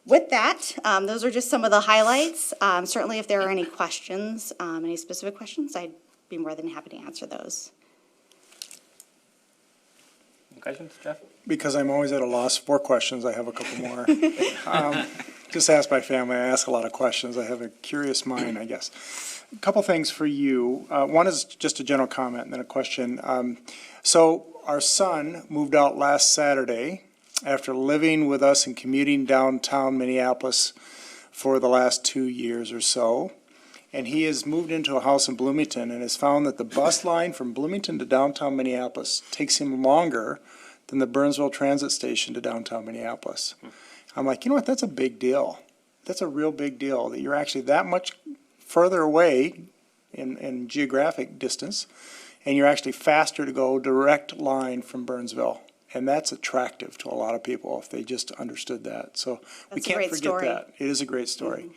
with that, those are just some of the highlights. Certainly if there are any questions, any specific questions, I'd be more than happy to answer those. Questions, Jeff? Because I'm always at a loss for questions, I have a couple more. Just ask my family, I ask a lot of questions. I have a curious mind, I guess. A couple things for you. One is just a general comment and then a question. So our son moved out last Saturday after living with us and commuting downtown Minneapolis for the last 2 years or so. And he has moved into a house in Bloomington and has found that the bus line from Bloomington to downtown Minneapolis takes him longer than the Burnsville Transit Station to downtown Minneapolis. I'm like, you know what, that's a big deal. That's a real big deal, that you're actually that much further away in geographic distance, and you're actually faster to go direct line from Burnsville. And that's attractive to a lot of people if they just understood that. So we That's a can't great forget story. that. It is a great story.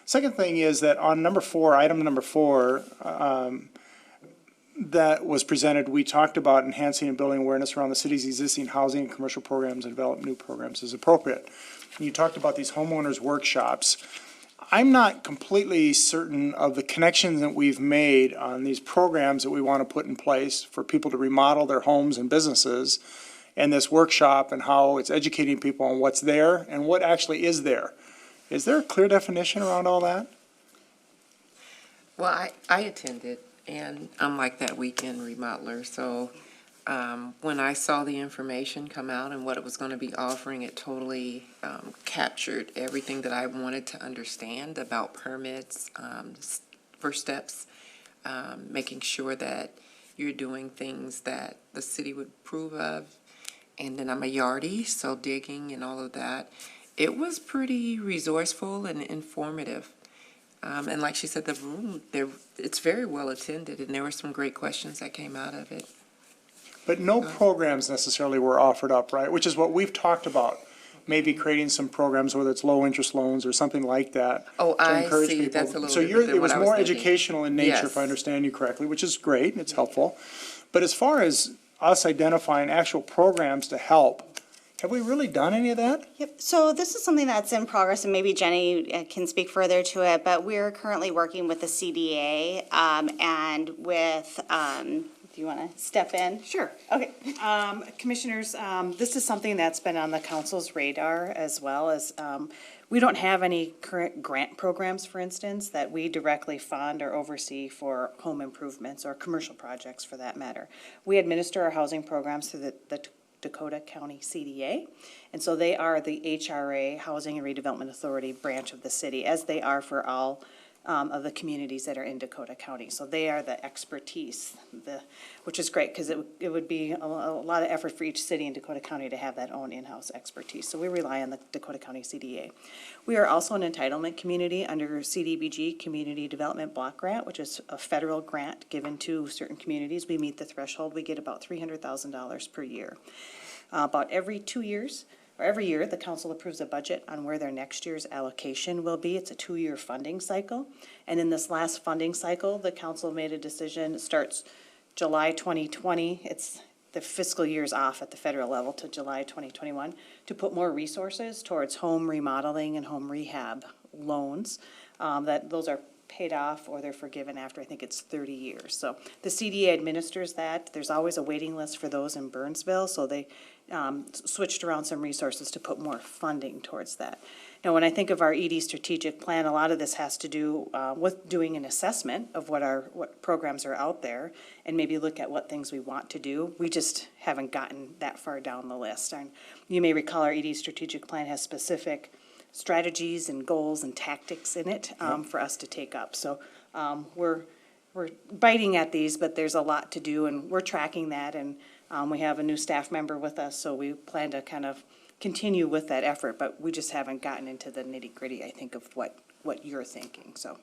Second thing is that on item number four, that was presented, we talked about enhancing and building awareness around the city's existing housing and commercial programs and develop new programs as appropriate. And you talked about these homeowners workshops. I'm not completely certain of the connections that we've made on these programs that we want to put in place for people to remodel their homes and businesses, and this workshop and how it's educating people on what's there and what actually is there. Is there a clear definition around all that? Well, I attended, and I'm like that weekend remodeler, so when I saw the information come out and what it was going to be offering, it totally captured everything that I wanted to understand about permits, first steps, making sure that you're doing things that the city would approve of. And then I'm a yardie, so digging and all of that. It was pretty resourceful and informative. And like she said, the room there, it's very well attended, and there were some great questions that came out of it. But no programs necessarily were offered up, right? Which is what we've talked about. Maybe creating some programs, whether it's low-interest loans or something like that. Oh, to I encourage see. people. That's a little So different than it was what I was more thinking. educational in nature, if I Yes. understand you correctly, which is great and it's helpful. But as far as us identifying actual programs to help, have we really done any of that? Yep, so this is something that's in progress, and maybe Jenny can speak further to it, but we're currently working with the CDA and with, do you want to step in? Sure. Okay. Commissioners, this is something that's been on the council's radar as well as, we don't have any current grant programs, for instance, that we directly fund or oversee for home improvements or commercial projects for that matter. We administer our housing programs through the Dakota County CDA, and so they are the HRA, Housing and Redevelopment Authority branch of the city, as they are for all of the communities that are in Dakota County. So they are the expertise, which is great, because it would be a lot of effort for each city in Dakota County to have that own in-house expertise. So we rely on the Dakota County CDA. We are also an entitlement community under CDBG, Community Development Block Grant, which is a federal grant given to certain communities. We meet the threshold. We get about $300,000 per year. About every 2 years, or every year, the council approves a budget on where their next year's allocation will be. It's a 2-year funding cycle. And in this last funding cycle, the council made a decision, it starts July 2020. It's the fiscal year's off at the federal level to July 2021, to put more resources towards home remodeling and home rehab loans. Those are paid off or they're forgiven after, I think it's 30 years. So the CDA administers that. There's always a waiting list for those in Burnsville, so they switched around some resources to put more funding towards that. Now, when I think of our ED strategic plan, a lot of this has to do with doing an assessment of what programs are out there and maybe look at what things we want to do. We just haven't gotten that far down the list. And you may recall our ED strategic plan has specific strategies and goals and tactics in it for us to take up. So we're biting at these, but there's a lot to do, and we're tracking that. And we have a new staff member with us, so we plan to kind of continue with that effort, but we just haven't gotten into the nitty-gritty, I think, of what you're thinking, so.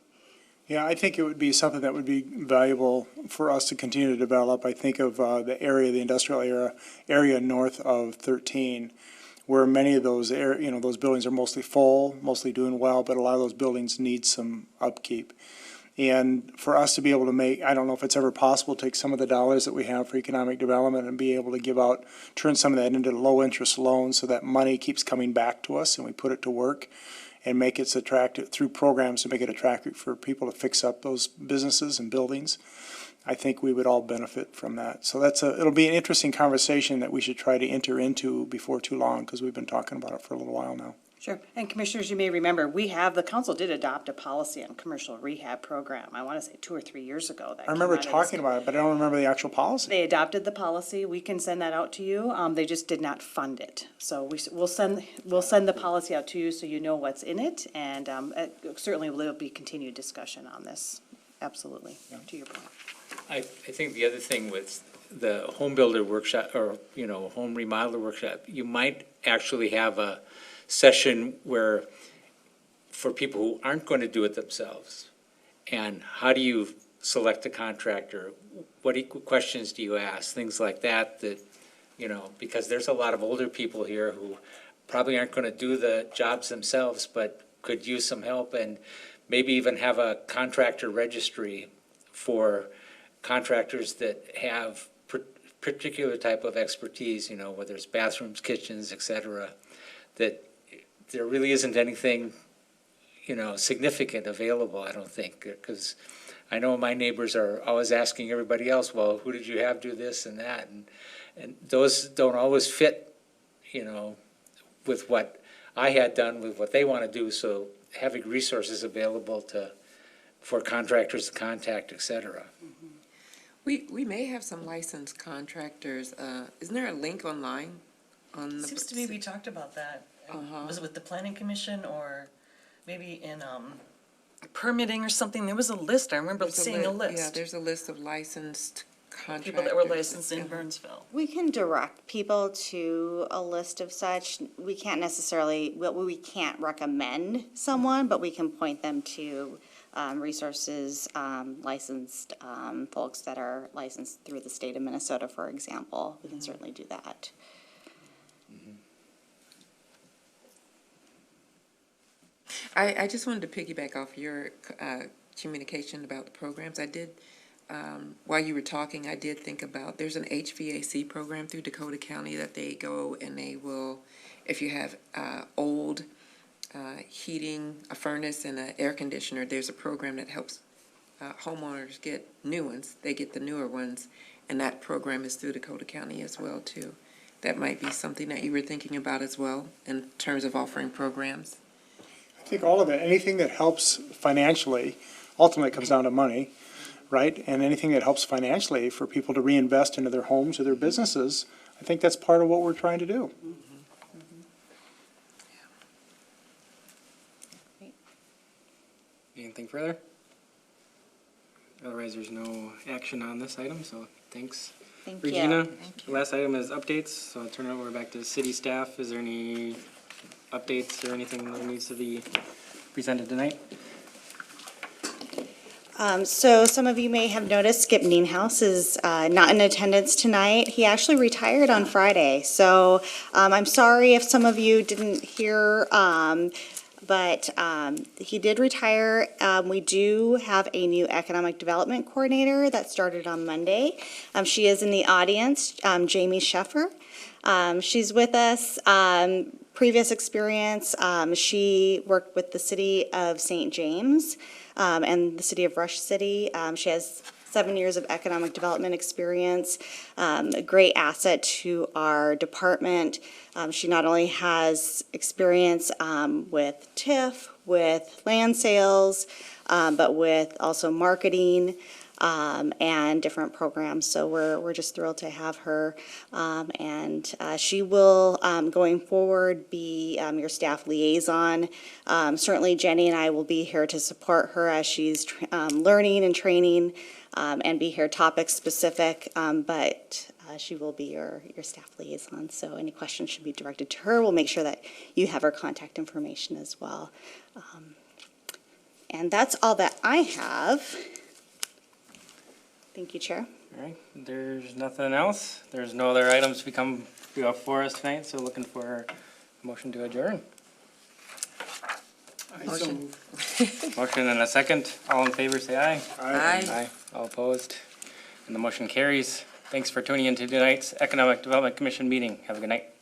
Yeah, I think it would be something that would be valuable for us to continue to develop. I think of the industrial area north of 13, where many of those those buildings are mostly full, mostly doing well, but a lot of those buildings need some upkeep. And for us to be able to I don't know if it's ever possible to take some of the dollars that we have for economic development and be able to turn some of that into low-interest loans so that money keeps coming back to us and we put it to work and make it attractive through programs to make it attractive for people to fix up those businesses and buildings. I think we would all benefit from that. So it'll be an interesting conversation that we should try to enter into before too long, because we've been talking about it for a little while now. Sure. And commissioners, you may remember, the council did adopt a policy on commercial rehab program, I want to say 2 or 3 years ago. I remember talking about it, but I don't remember the actual policy. They adopted the policy. We can send that out to you. They just did not fund it. So we'll send the policy out to you so you know what's in it. And certainly there'll be continued discussion on this. Absolutely, to your point. I think the other thing with the home builder workshop, or, home remodeler workshop, you might actually have a session where, for people who aren't going to do it themselves, and how do you select a contractor? What questions do you ask? Things like that, because there's a lot of older people here who probably aren't going to do the jobs themselves, but could use some help, and maybe even have a contractor registry for contractors that have particular type of expertise, whether it's bathrooms, kitchens, et cetera, that there really isn't anything, significant available, I don't think, because I know my neighbors are always asking everybody else, well, who did you have do this and that? And those don't always fit, with what I had done with what they want to do. So having resources available for contractors to contact, et cetera. We may have some licensed contractors. Isn't there a link online on the? Seems to me we talked about that. Was it with the planning commission or maybe in permitting or something? There was a list. I remember seeing a list. Yeah, there's a list of licensed contractors. People that were licensed in Burnsville. We can direct people to a list of such. We can't necessarily, we can't recommend someone, but we can point them to resources, licensed folks that are licensed through the state of Minnesota, for example. We can certainly do that. I just wanted to piggyback off your communication about the programs. I did, while you were talking, I did think about, there's an HVAC program through Dakota County that they go and they will, if you have old heating, a furnace and an air conditioner, there's a program that helps homeowners get new ones. They get the newer ones, and that program is through Dakota County as well, too. That might be something that you were thinking about as well in terms of offering programs. I think all of it, anything that helps financially, ultimately it comes down to money, right? And anything that helps financially for people to reinvest into their homes or their businesses, I think that's part of what we're trying to do. Anything further? Otherwise, there's no action on this item, so thanks. Thank you. Regina, last item is updates, so I'll turn it over back to city staff. Is there any updates or anything that needs to be presented tonight? So some of you may have noticed Skip Nienhaus is not in attendance tonight. He actually retired on Friday. So I'm sorry if some of you didn't hear, but he did retire. We do have a new economic development coordinator that started on Monday. She is in the audience, Jamie Sheffer. She's with us. Previous experience, she worked with the city of St. James and the city of Rush City. She has 7 years of economic development experience, a great asset to our department. She not only has experience with TIF, with land sales, but with also marketing and different programs. So we're just thrilled to have her. And she will, going forward, be your staff liaison. Certainly Jenny and I will be here to support her as she's learning and training and be here topic specific, but she will be your staff liaison. So any questions should be directed to her. We'll make sure that you have her contact information as well. And that's all that I have. Thank you, Chair. All right, there's nothing else. There's no other items to come before us tonight, so looking for a motion to adjourn. Motion. Motion and a second. All in favor, say aye. Aye. All opposed? And the motion carries. Thanks for tuning in to tonight's Economic Development Commission meeting. Have a good night.